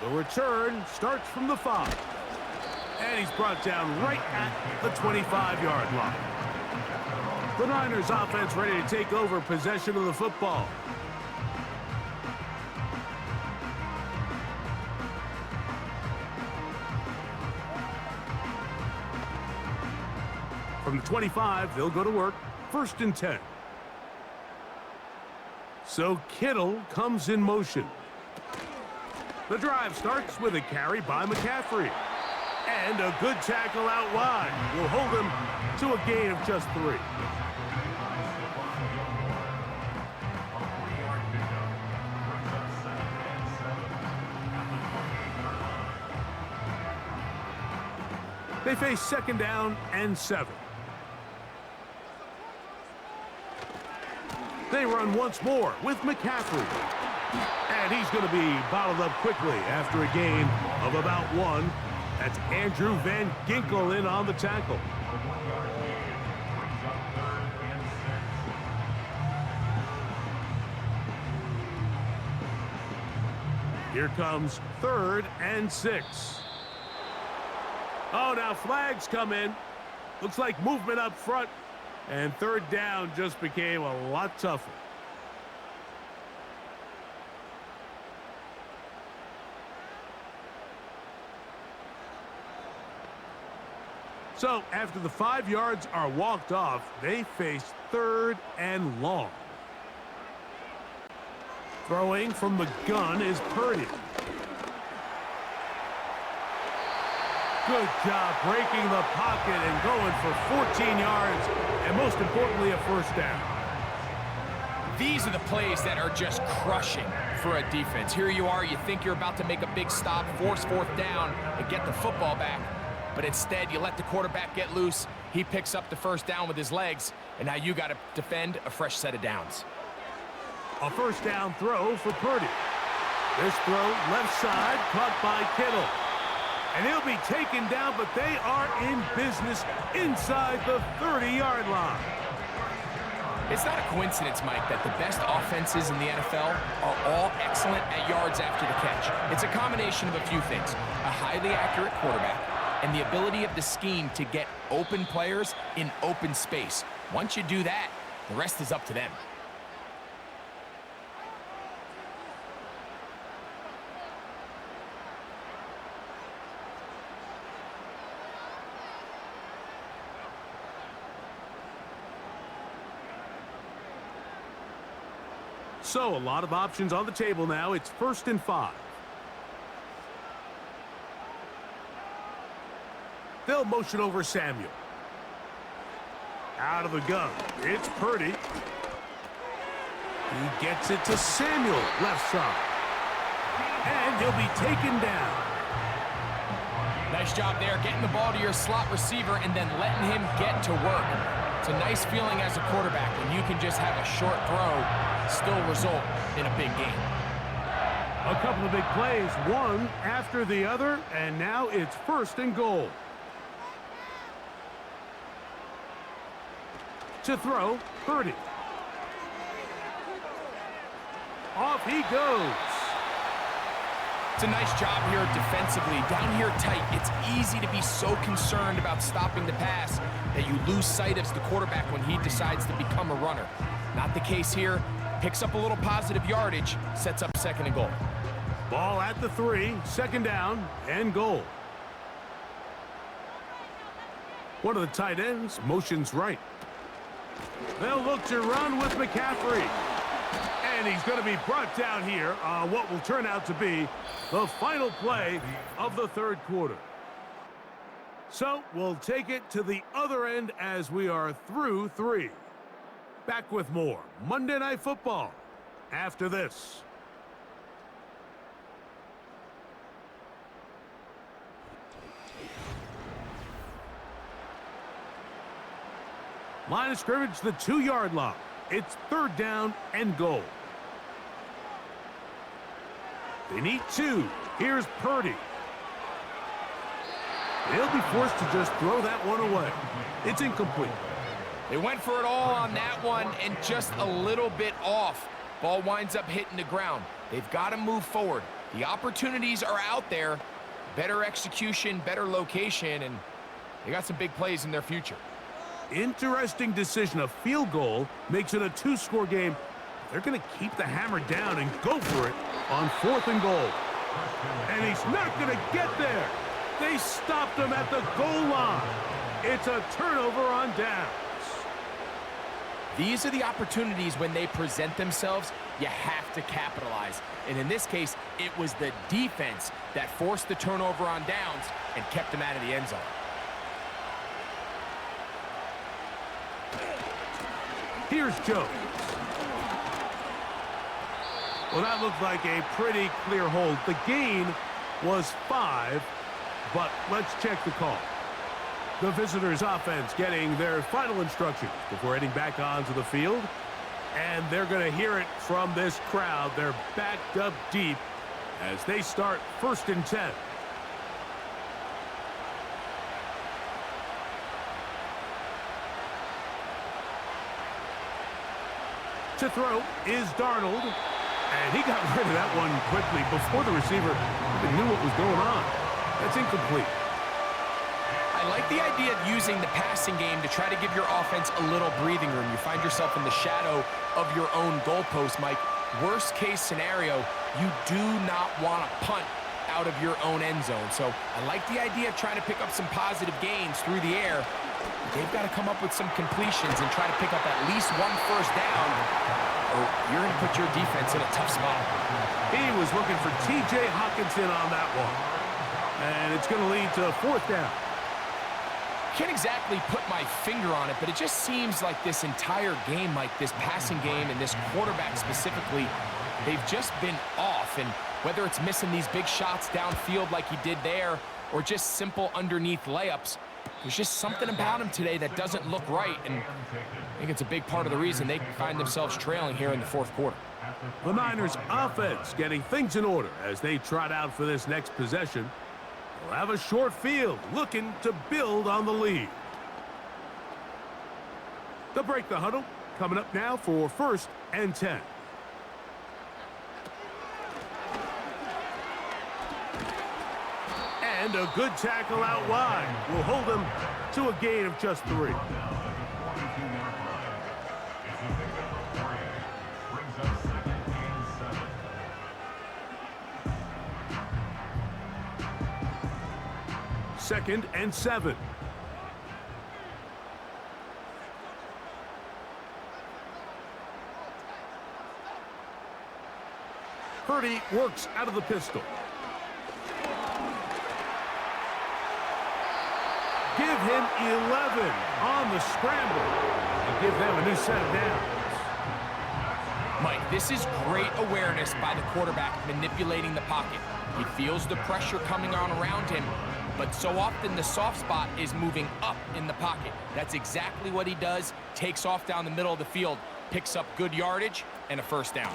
The return starts from the 5. And he's brought down right at the 25-yard line. The Niners offense ready to take over possession of the football. From the 25, they'll go to work. 1st and 10. So Kittle comes in motion. The drive starts with a carry by McCaffrey. And a good tackle out wide will hold him to a gain of just 3. They face 2nd down and 7. They run once more with McCaffrey. And he's going to be bottled up quickly after a gain of about 1. That's Andrew Van Ginkel in on the tackle. Here comes 3rd and 6. Oh, now flags come in. Looks like movement up front. And 3rd down just became a lot tougher. So after the 5 yards are walked off, they face 3rd and long. Throwing from the gun is Purdy. Good job breaking the pocket and going for 14 yards, and most importantly, a 1st down. These are the plays that are just crushing for a defense. Here you are, you think you're about to make a big stop, force 4th down, and get the football back. But instead, you let the quarterback get loose. He picks up the 1st down with his legs, and now you got to defend a fresh set of downs. A 1st down throw for Purdy. This throw left side, caught by Kittle. And he'll be taken down, but they are in business inside the 30-yard line. It's not a coincidence, Mike, that the best offenses in the NFL are all excellent at yards after the catch. It's a combination of a few things: a highly accurate quarterback and the ability of the scheme to get open players in open space. Once you do that, the rest is up to them. So, a lot of options on the table now. It's 1st and 5. They'll motion over Samuel. Out of the gun. It's Purdy. He gets it to Samuel, left side. And he'll be taken down. Nice job there, getting the ball to your slot receiver and then letting him get to work. It's a nice feeling as a quarterback when you can just have a short throw still result in a big game. A couple of big plays, one after the other, and now it's 1st and goal. To throw, Purdy. Off he goes. It's a nice job here defensively. Down here tight, it's easy to be so concerned about stopping the pass that you lose sight of the quarterback when he decides to become a runner. Not the case here. Picks up a little positive yardage, sets up 2nd and goal. Ball at the 3, 2nd down and goal. One of the tight ends motions right. They'll look to run with McCaffrey. And he's going to be brought down here on what will turn out to be the final play of the 3rd quarter. So we'll take it to the other end as we are through 3. Back with more Monday Night Football after this. Line of scrimmage, the 2-yard line. It's 3rd down and goal. They need 2. Here's Purdy. They'll be forced to just throw that one away. It's incomplete. They went for it all on that one and just a little bit off. Ball winds up hitting the ground. They've got to move forward. The opportunities are out there. Better execution, better location, and they got some big plays in their future. Interesting decision. A field goal makes it a 2-score game. They're going to keep the hammer down and go for it on 4th and goal. And he's not going to get there. They stopped him at the goal line. It's a turnover on downs. These are the opportunities when they present themselves, you have to capitalize. And in this case, it was the defense that forced the turnover on downs and kept them out of the end zone. Here's Jones. Well, that looked like a pretty clear hold. The gain was 5, but let's check the call. The visitors' offense getting their final instructions before heading back onto the field. And they're going to hear it from this crowd. They're backed up deep as they start 1st and 10. To throw is Darnold. And he got rid of that one quickly before the receiver even knew what was going on. That's incomplete. I like the idea of using the passing game to try to give your offense a little breathing room. You find yourself in the shadow of your own goalpost, Mike. Worst case scenario, you do not want to punt out of your own end zone. So I like the idea of trying to pick up some positive gains through the air. They've got to come up with some completions and try to pick up at least 1 first down, or you're going to put your defense in a tough spot. He was looking for T.J. Hockenson on that one. And it's going to lead to 4th down. Can't exactly put my finger on it, but it just seems like this entire game, like this passing game and this quarterback specifically, they've just been off. And whether it's missing these big shots downfield like he did there, or just simple underneath layups, there's just something about him today that doesn't look right. And I think it's a big part of the reason they find themselves trailing here in the 4th quarter. The Niners offense getting things in order as they trot out for this next possession. They'll have a short field looking to build on the lead. To break the huddle, coming up now for 1st and 10. And a good tackle out wide will hold him to a gain of just 3. Second and 7. Purdy works out of the pistol. Give him 11 on the scramble and give them a new set of downs. Mike, this is great awareness by the quarterback manipulating the pocket. He feels the pressure coming on around him, but so often the soft spot is moving up in the pocket. That's exactly what he does. Takes off down the middle of the field, picks up good yardage, and a 1st down.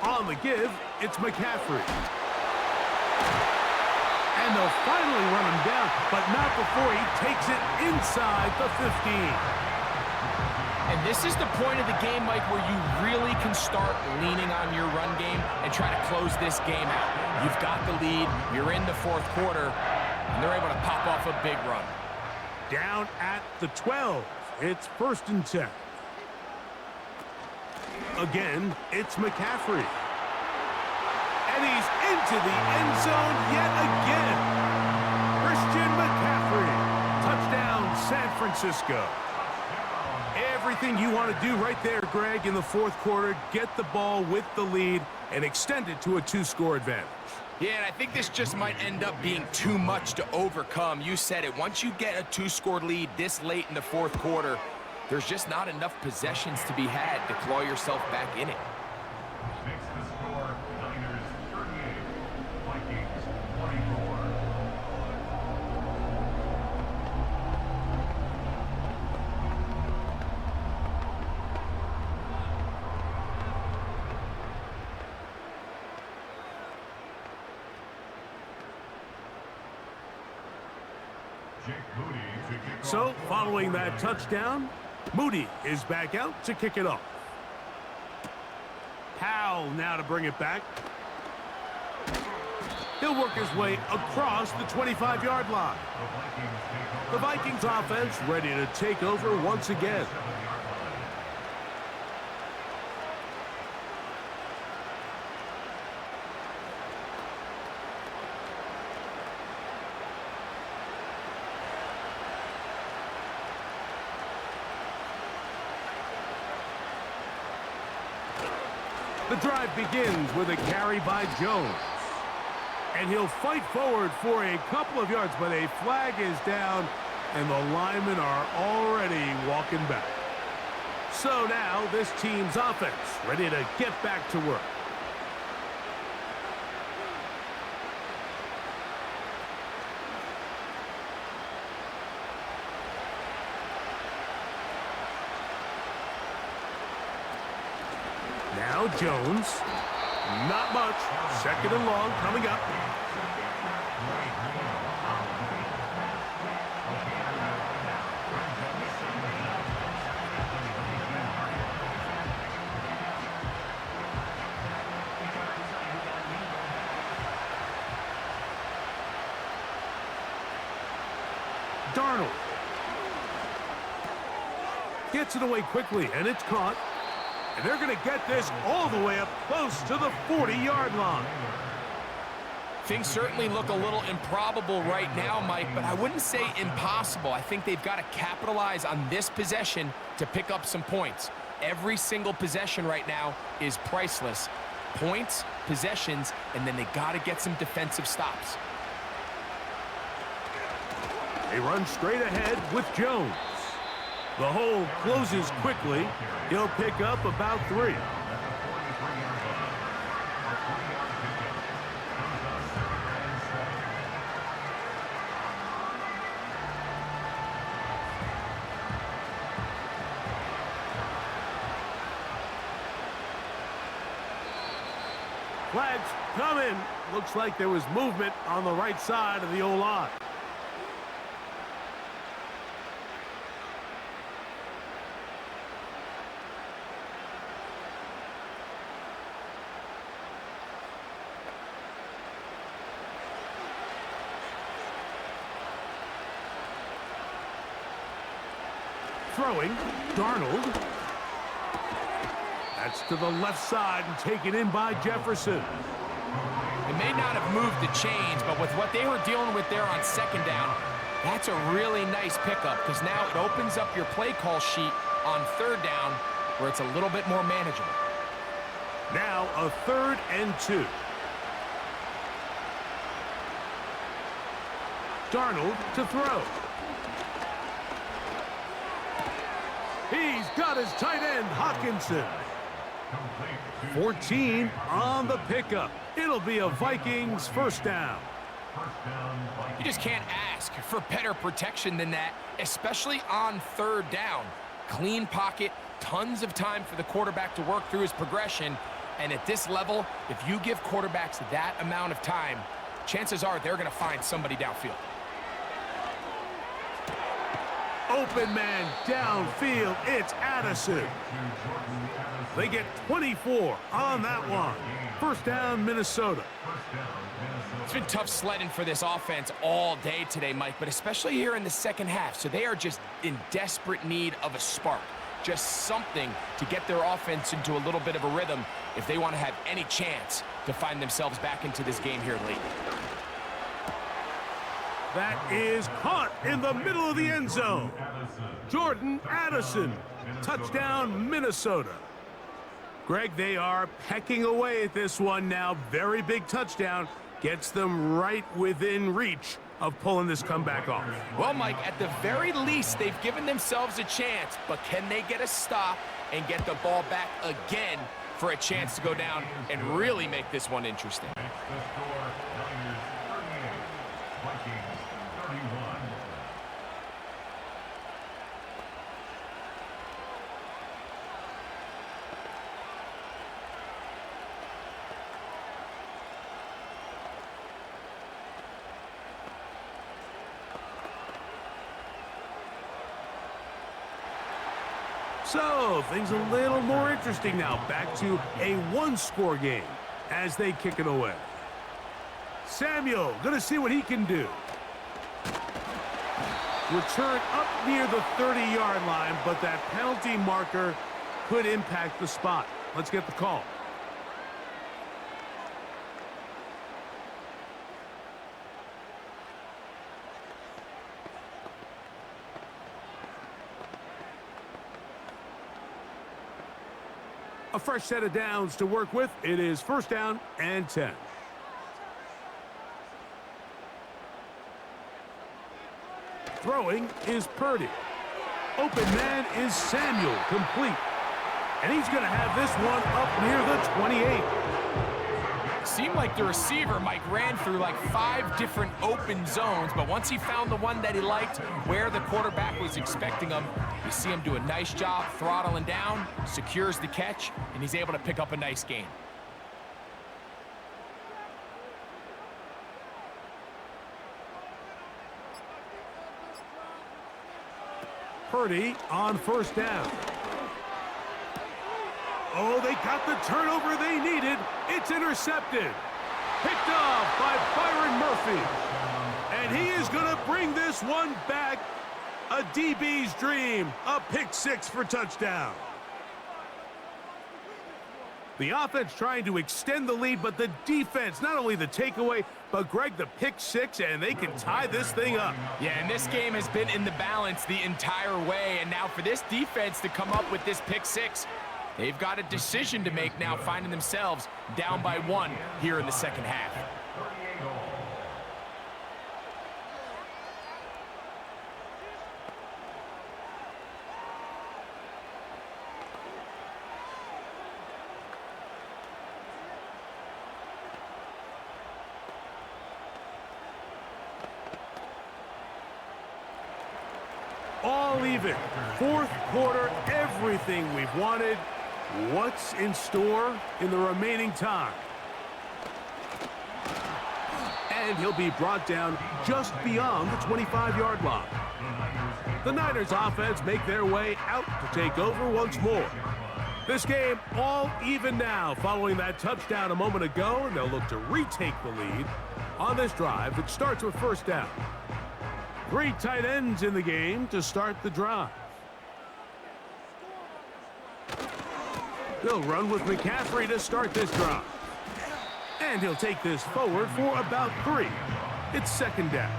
On the give, it's McCaffrey. And they'll finally run him down, but not before he takes it inside the 15. And this is the point of the game, Mike, where you really can start leaning on your run game and try to close this game out. You've got the lead, you're in the 4th quarter, and they're able to pop off a big run. Down at the 12. It's 1st and 10. Again, it's McCaffrey. And he's into the end zone yet again. Christian McCaffrey. Touchdown, San Francisco. Everything you want to do right there, Greg, in the 4th quarter. Get the ball with the lead and extend it to a 2-score advantage. Yeah, and I think this just might end up being too much to overcome. You said it. Once you get a 2-score lead this late in the 4th quarter, there's just not enough possessions to be had to claw yourself back in it. Makes the score Niners 38, Vikings 24. So, following that touchdown, Moody is back out to kick it off. Powell now to bring it back. He'll work his way across the 25-yard line. The Vikings offense ready to take over once again. The drive begins with a carry by Jones. And he'll fight forward for a couple of yards, but a flag is down, and the linemen are already walking back. So now this team's offense ready to get back to work. Now Jones. Not much. 2nd and long coming up. Darnold. Gets it away quickly, and it's caught. And they're going to get this all the way up close to the 40-yard line. Things certainly look a little improbable right now, Mike, but I wouldn't say impossible. I think they've got to capitalize on this possession to pick up some points. Every single possession right now is priceless. Points, possessions, and then they got to get some defensive stops. They run straight ahead with Jones. The hole closes quickly. He'll pick up about 3. Flags coming. Looks like there was movement on the right side of the O-line. Throwing, Darnold. That's to the left side and taken in by Jefferson. It may not have moved the chains, but with what they were dealing with there on second down, that's a really nice pickup because now it opens up your play call sheet on third down where it's a little bit more manageable. Now a 3rd and 2. Darnold to throw. He's got his tight end, Hawkinson. 14 on the pickup. It'll be a Vikings first down. You just can't ask for better protection than that, especially on third down. Clean pocket, tons of time for the quarterback to work through his progression. And at this level, if you give quarterbacks that amount of time, chances are they're going to find somebody downfield. Open man downfield. It's Addison. They get 24 on that one. First down, Minnesota. It's been tough sledding for this offense all day today, Mike, but especially here in the second half. So they are just in desperate need of a spark. Just something to get their offense into a little bit of a rhythm if they want to have any chance to find themselves back into this game here late. That is caught in the middle of the end zone. Jordan Addison. Touchdown, Minnesota. Greg, they are pecking away at this one now. Very big touchdown. Gets them right within reach of pulling this comeback off. Well, Mike, at the very least, they've given themselves a chance, but can they get a stop and get the ball back again for a chance to go down and really make this one interesting? So, things a little more interesting now. Back to a one-score game as they kick it away. Samuel, gonna see what he can do. Return up near the 30-yard line, but that penalty marker could impact the spot. Let's get the call. A fresh set of downs to work with. It is first down and 10. Throwing is Purdy. Open man is Samuel, complete. And he's going to have this one up near the 28. Seemed like the receiver, Mike, ran through like 5 different open zones, but once he found the one that he liked, where the quarterback was expecting him, you see him do a nice job throttling down, secures the catch, and he's able to pick up a nice gain. Purdy on first down. Oh, they got the turnover they needed. It's intercepted. Picked off by Byron Murphy. And he is going to bring this one back. A DB's dream. A pick 6 for touchdown. The offense trying to extend the lead, but the defense, not only the takeaway, but Greg, the pick 6, and they can tie this thing up. Yeah, and this game has been in the balance the entire way, and now for this defense to come up with this pick 6, they've got a decision to make now, finding themselves down by 1 here in the second half. All even. Fourth quarter, everything we've wanted. What's in store in the remaining time? And he'll be brought down just beyond the 25-yard line. The Niners offense make their way out to take over once more. This game all even now following that touchdown a moment ago, and they'll look to retake the lead on this drive that starts with first down. 3 tight ends in the game to start the drive. They'll run with McCaffrey to start this drive. And he'll take this forward for about 3. It's second down.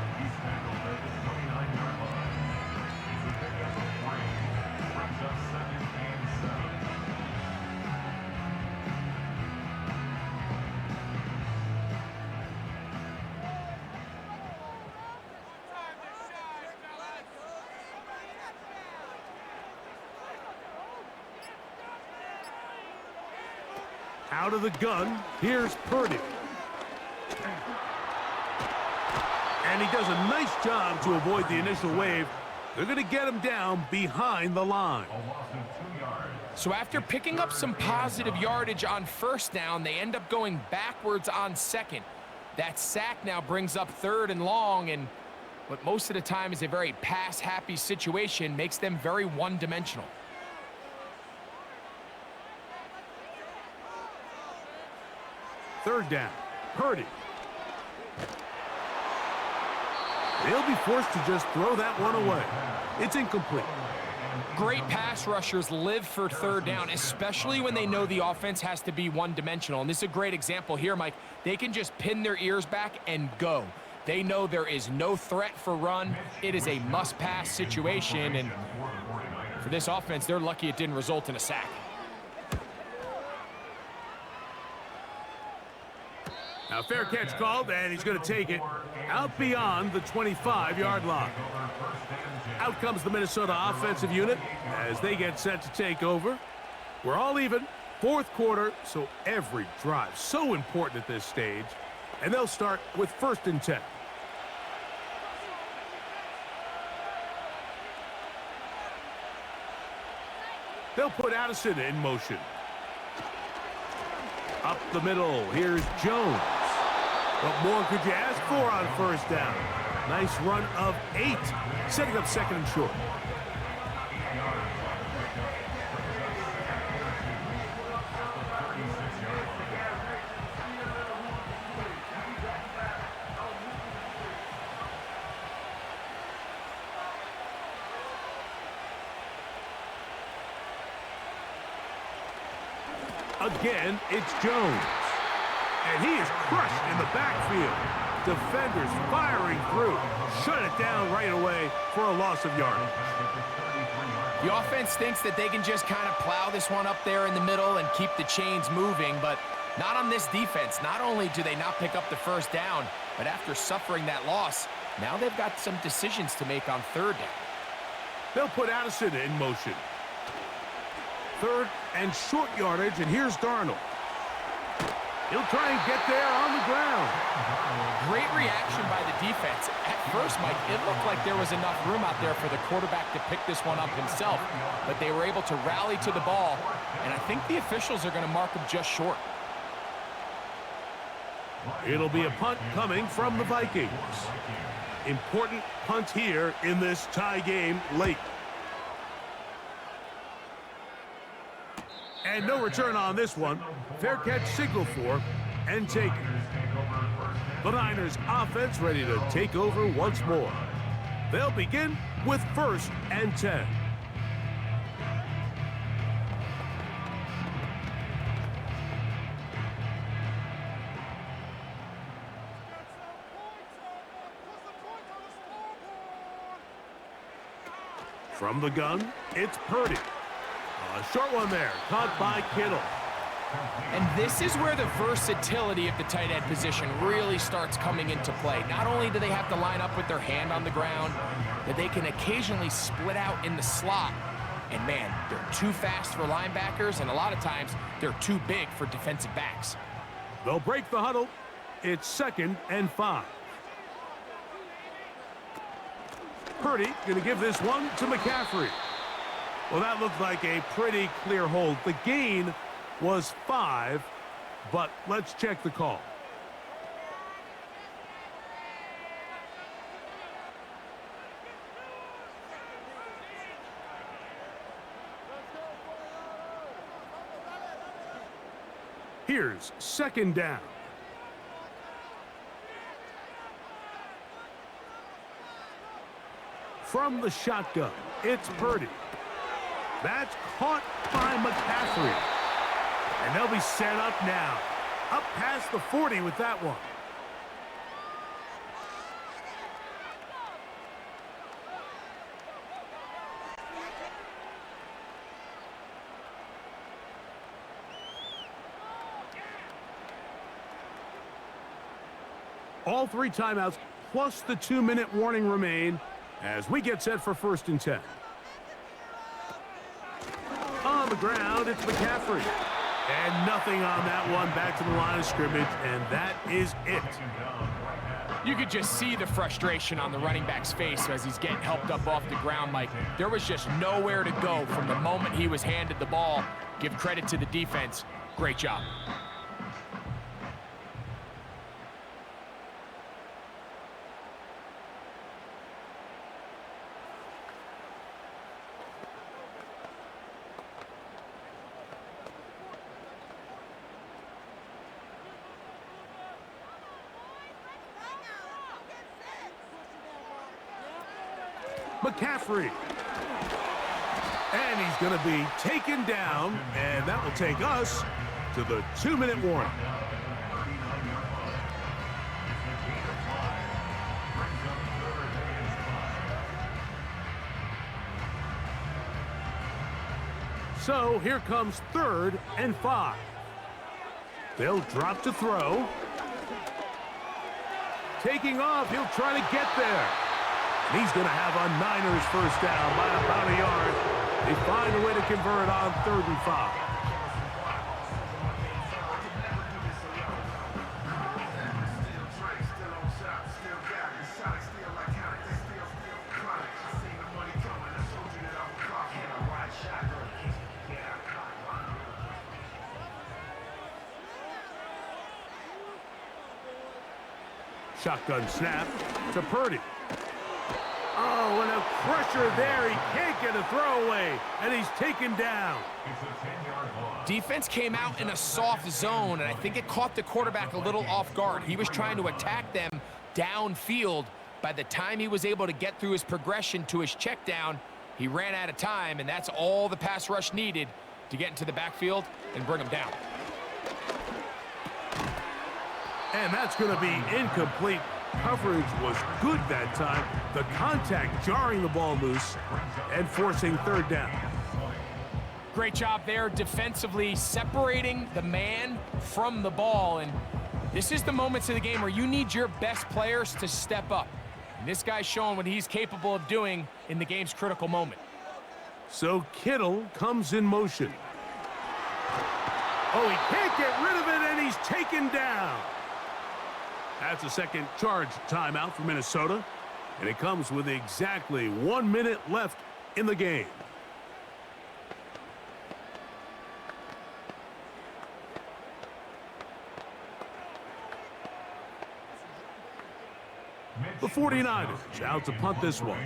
Out of the gun, here's Purdy. And he does a nice job to avoid the initial wave. They're going to get him down behind the line. So after picking up some positive yardage on first down, they end up going backwards on second. That sack now brings up 3rd and long, and what most of the time is a very pass-happy situation makes them very one-dimensional. Third down, Purdy. They'll be forced to just throw that one away. It's incomplete. Great pass rushers live for 3rd down, especially when they know the offense has to be one-dimensional. And this is a great example here, Mike. They can just pin their ears back and go. They know there is no threat for run. It is a must-pass situation, and for this offense, they're lucky it didn't result in a sack. Now, fair catch called, and he's going to take it out beyond the 25-yard line. Out comes the Minnesota offensive unit as they get set to take over. We're all even, 4th quarter, so every drive so important at this stage. And they'll start with 1st and 10. They'll put Addison in motion. Up the middle, here's Jones. What more could you ask for on 1st down? Nice run of 8, setting up 2nd and short. Again, it's Jones. And he is crushed in the backfield. Defenders firing through. Shut it down right away for a loss of yardage. The offense thinks that they can just kind of plow this one up there in the middle and keep the chains moving, but not on this defense. Not only do they not pick up the 1st down, but after suffering that loss, now they've got some decisions to make on 3rd down. They'll put Addison in motion. 3rd and short yardage, and here's Darnold. He'll try and get there on the ground. Great reaction by the defense. At first, Mike, it looked like there was enough room out there for the quarterback to pick this one up himself, but they were able to rally to the ball, and I think the officials are going to mark him just short. It'll be a punt coming from the Vikings. Important punt here in this tie game late. And no return on this one. Fair catch signal for and taken. The Niners offense ready to take over once more. They'll begin with 1st and 10. From the gun, it's Purdy. A short one there, caught by Kittle. And this is where the versatility of the tight end position really starts coming into play. Not only do they have to line up with their hand on the ground, but they can occasionally split out in the slot. And man, they're too fast for linebackers, and a lot of times they're too big for defensive backs. They'll break the huddle. It's 2nd and 5. Purdy going to give this one to McCaffrey. Well, that looked like a pretty clear hold. The gain was 5, but let's check the call. Here's 2nd down. From the shotgun, it's Purdy. That's caught by McCaffrey. And they'll be set up now. Up past the 40 with that one. All 3 timeouts plus the 2-minute warning remain as we get set for 1st and 10. On the ground, it's McCaffrey. And nothing on that one. Back to the line of scrimmage, and that is it. You could just see the frustration on the running back's face as he's getting helped up off the ground, Mike. There was just nowhere to go from the moment he was handed the ball. Give credit to the defense. Great job. McCaffrey. And he's going to be taken down, and that will take us to the 2-minute warning. So here comes 3rd and 5. They'll drop to throw. Taking off, he'll try to get there. He's going to have a Niners first down by about a yard. They find a way to convert on 3rd and 5. Shotgun snap to Purdy. Oh, and a pressure there. He can't get a throwaway, and he's taken down. Defense came out in a soft zone, and I think it caught the quarterback a little off guard. He was trying to attack them downfield. By the time he was able to get through his progression to his check down, he ran out of time, and that's all the pass rush needed to get into the backfield and bring him down. And that's going to be incomplete. Coverage was good that time. The contact jarring the ball loose and forcing 3rd down. Great job there defensively, separating the man from the ball. And this is the moments of the game where you need your best players to step up. And this guy's showing what he's capable of doing in the game's critical moment. So Kittle comes in motion. Oh, he can't get rid of it, and he's taken down. That's a second charge timeout for Minnesota, and it comes with exactly 1 minute left in the game. The 49ers out to punt this one.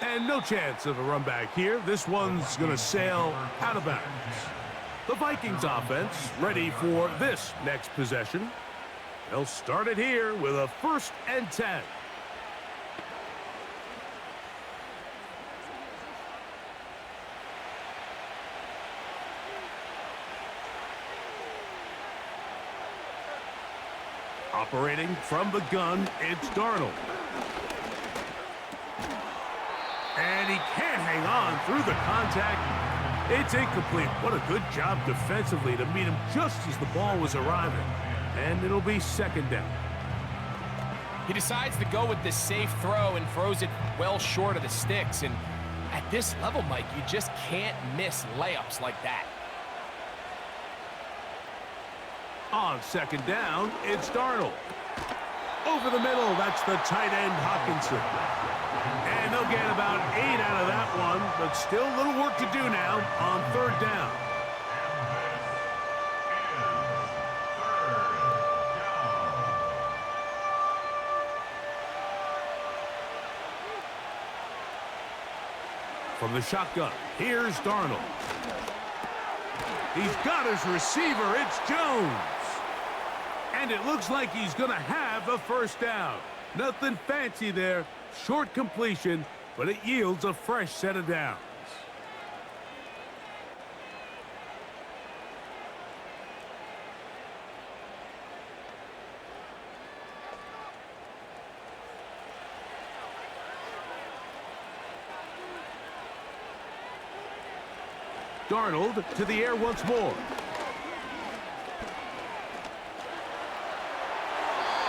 And no chance of a run back here. This one's going to sail out of bounds. The Vikings offense ready for this next possession. They'll start it here with a 1st and 10. Operating from the gun, it's Darnold. And he can't hang on through the contact. It's incomplete. What a good job defensively to meet him just as the ball was arriving. And it'll be 2nd down. He decides to go with the safe throw and throws it well short of the sticks. And at this level, Mike, you just can't miss layups like that. On 2nd down, it's Darnold. Over the middle, that's the tight end Hawkinson. And they'll get about 8 out of that one, but still a little work to do now on 3rd down. From the shotgun, here's Darnold. He's got his receiver, it's Jones. And it looks like he's going to have a 1st down. Nothing fancy there. Short completion, but it yields a fresh set of downs. Darnold to the air once more.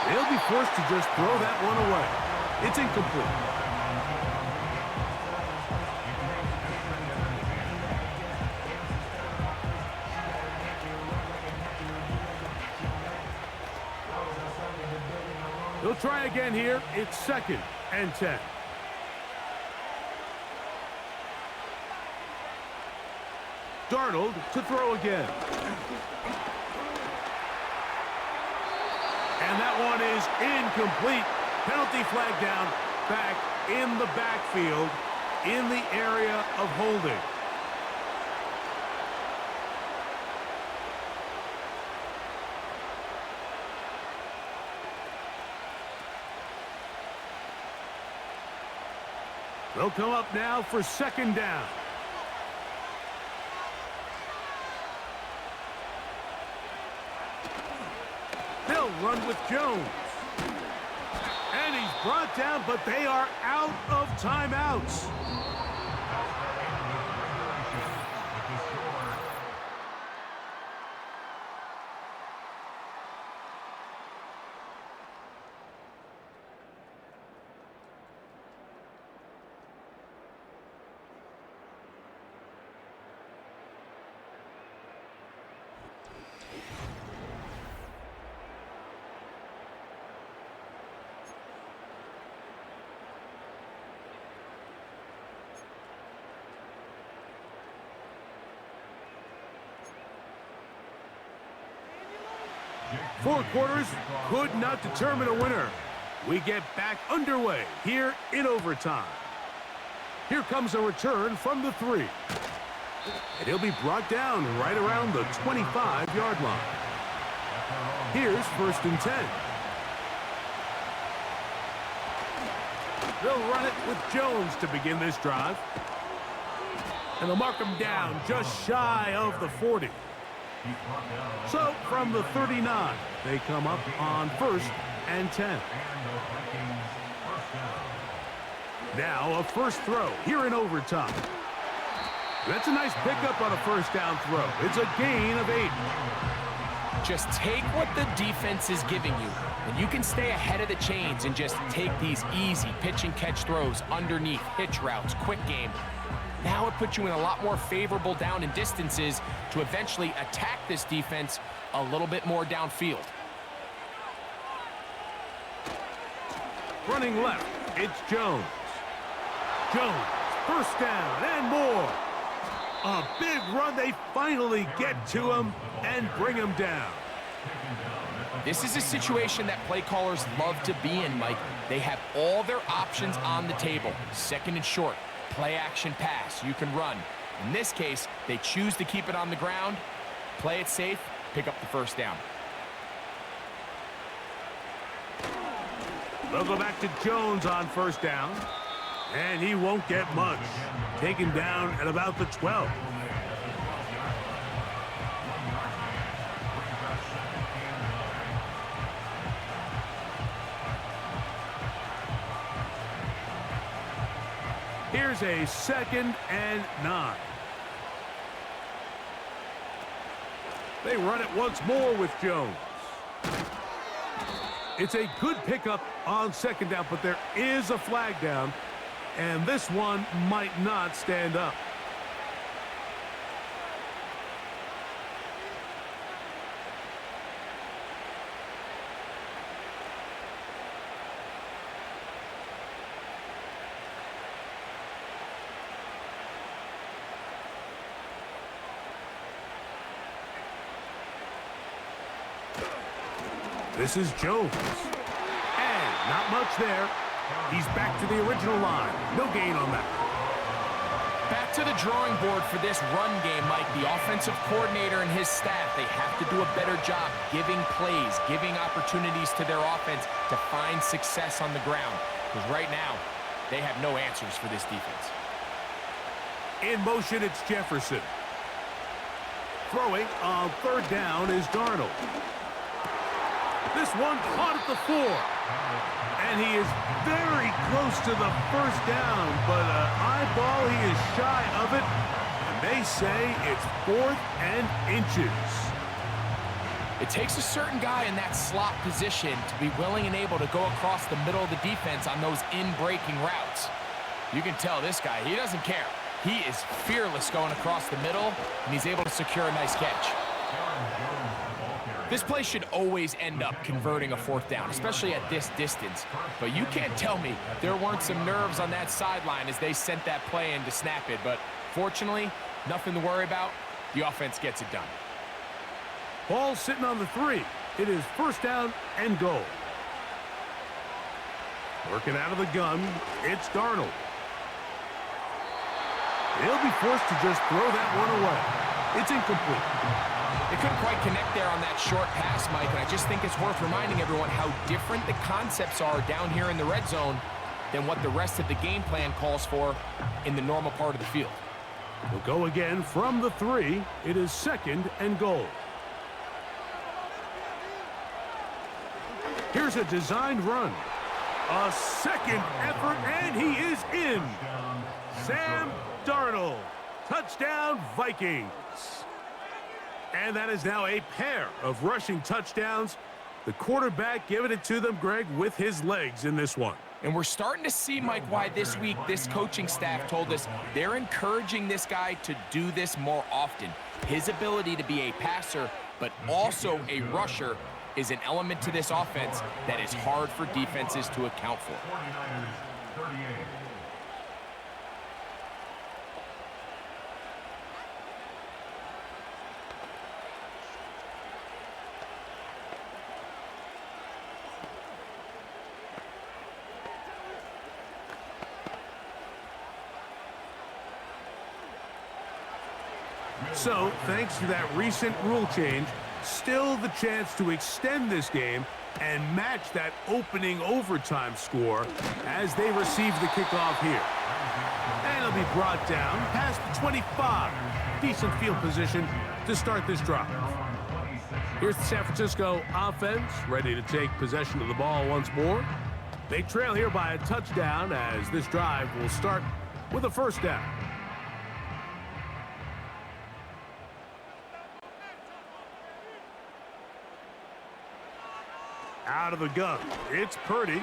They'll be forced to just throw that one away. It's incomplete. They'll try again here. It's 2nd and 10. Darnold to throw again. And that one is incomplete. Penalty flag down, back in the backfield, in the area of holding. They'll come up now for 2nd down. They'll run with Jones. And he's brought down, but they are out of timeouts. Four quarters could not determine a winner. We get back underway here in overtime. Here comes a return from the 3. And he'll be brought down right around the 25-yard line. Here's 1st and 10. They'll run it with Jones to begin this drive. And they'll mark him down just shy of the 40. So, from the 39, they come up on 1st and 10. Now, a first throw here in overtime. That's a nice pickup on a 1st down throw. It's a gain of 8. Just take what the defense is giving you, and you can stay ahead of the chains and just take these easy pitch-and-catch throws underneath, hitch routes, quick game. Now it puts you in a lot more favorable down and distances to eventually attack this defense a little bit more downfield. Running left, it's Jones. Jones, 1st down and more. A big run. They finally get to him and bring him down. This is a situation that play callers love to be in, Mike. They have all their options on the table. 2nd and short. Play action pass, you can run. In this case, they choose to keep it on the ground, play it safe, pick up the 1st down. They'll go back to Jones on 1st down, and he won't get much. Taken down at about the 12. Here's a 2nd and 9. They run it once more with Jones. It's a good pickup on 2nd down, but there is a flag down, and this one might not stand up. This is Jones. And not much there. He's back to the original line. No gain on that. Back to the drawing board for this run game, Mike. The offensive coordinator and his staff, they have to do a better job giving plays, giving opportunities to their offense to find success on the ground. Because right now, they have no answers for this defense. In motion, it's Jefferson. Throwing on third down is Darnold. This one caught at the 4. And he is very close to the first down, but eyeball, he is shy of it. And they say it's 4th and inches. It takes a certain guy in that slot position to be willing and able to go across the middle of the defense on those in-breaking routes. You can tell this guy, he doesn't care. He is fearless going across the middle, and he's able to secure a nice catch. This play should always end up converting a 4th down, especially at this distance. But you can't tell me there weren't some nerves on that sideline as they sent that play in to snap it. But fortunately, nothing to worry about. The offense gets it done. Ball sitting on the 3. It is 1st down and goal. Working out of the gun, it's Darnold. He'll be forced to just throw that one away. It's incomplete. They couldn't quite connect there on that short pass, Mike, and I just think it's worth reminding everyone how different the concepts are down here in the red zone than what the rest of the game plan calls for in the normal part of the field. We'll go again from the 3. It is 2nd and goal. Here's a designed run. A second effort, and he is in. Sam Darnold. Touchdown, Vikings. And that is now a pair of rushing touchdowns. The quarterback giving it to them, Greg, with his legs in this one. And we're starting to see, Mike, why this week this coaching staff told us they're encouraging this guy to do this more often. His ability to be a passer, but also a rusher, is an element to this offense that is hard for defenses to account for. 49ers, 38. So, thanks to that recent rule change, still the chance to extend this game and match that opening overtime score as they receive the kickoff here. And it'll be brought down past the 25. Decent field position to start this drive. Here's the San Francisco offense, ready to take possession of the ball once more. They trail here by a touchdown as this drive will start with a 1st down. Out of the gun, it's Purdy.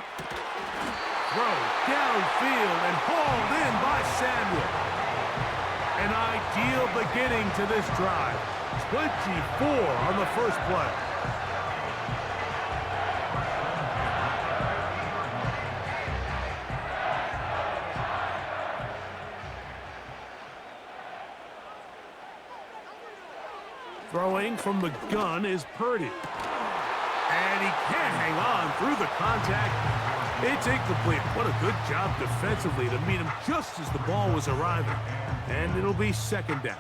Throw downfield and hauled in by Samuel. An ideal beginning to this drive. 24 on the first play. Throwing from the gun is Purdy. And he can't hang on through the contact. It's incomplete. What a good job defensively to meet him just as the ball was arriving. And it'll be 2nd down.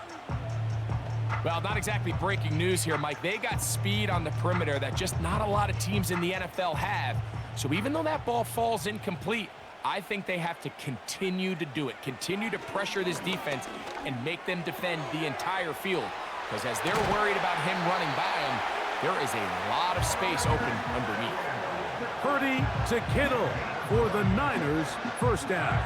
Well, not exactly breaking news here, Mike. They got speed on the perimeter that just not a lot of teams in the NFL have. So even though that ball falls incomplete, I think they have to continue to do it. Continue to pressure this defense and make them defend the entire field. Because as they're worried about him running by them, there is a lot of space open underneath. Purdy to Kittle for the Niners, 1st down.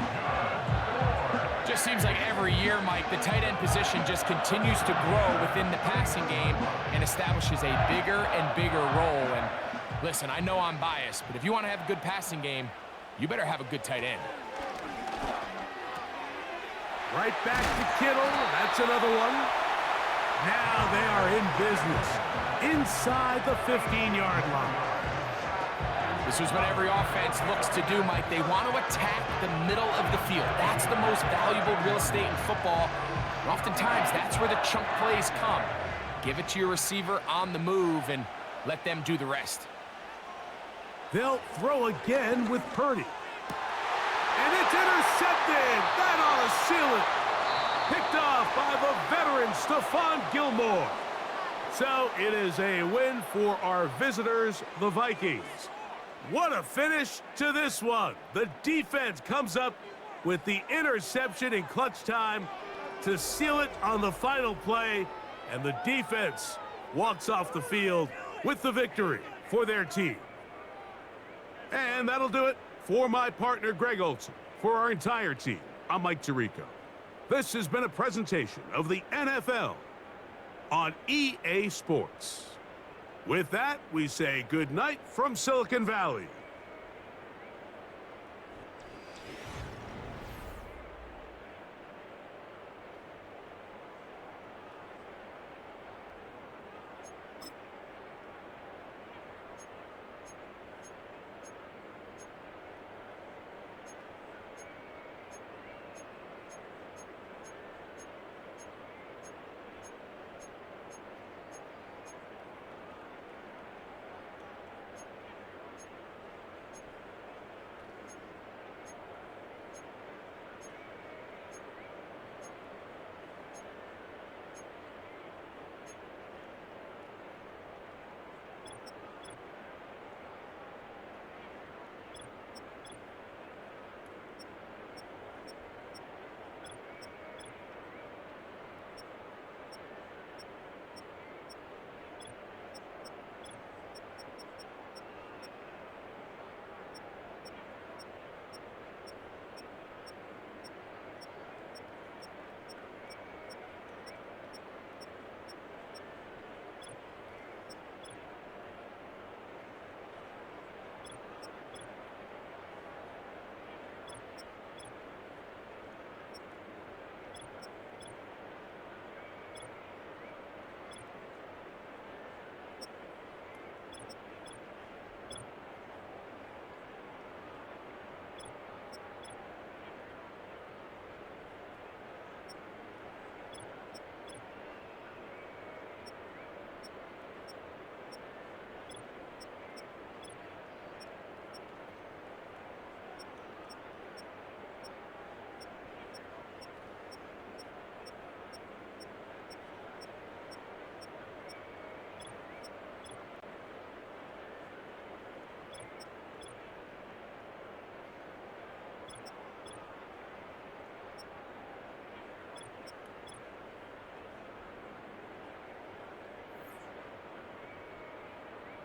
Just seems like every year, Mike, the tight end position just continues to grow within the passing game and establishes a bigger and bigger role. And listen, I know I'm biased, but if you want to have a good passing game, you better have a good tight end. Right back to Kittle. That's another one. Now they are in business inside the 15-yard line. This is what every offense looks to do, Mike. They want to attack the middle of the field. That's the most valuable real estate in football. And oftentimes, that's where the chunk plays come. Give it to your receiver on the move and let them do the rest. They'll throw again with Purdy. And it's intercepted. That ought to seal it. Picked off by the veteran Stephon Gilmore. So it is a win for our visitors, the Vikings. What a finish to this one. The defense comes up with the interception in clutch time to seal it on the final play, and the defense walks off the field with the victory for their team. And that'll do it for my partner, Greg Olson. For our entire team, I'm Mike Tirico. This has been a presentation of the NFL on EA Sports. With that, we say good night from Silicon Valley.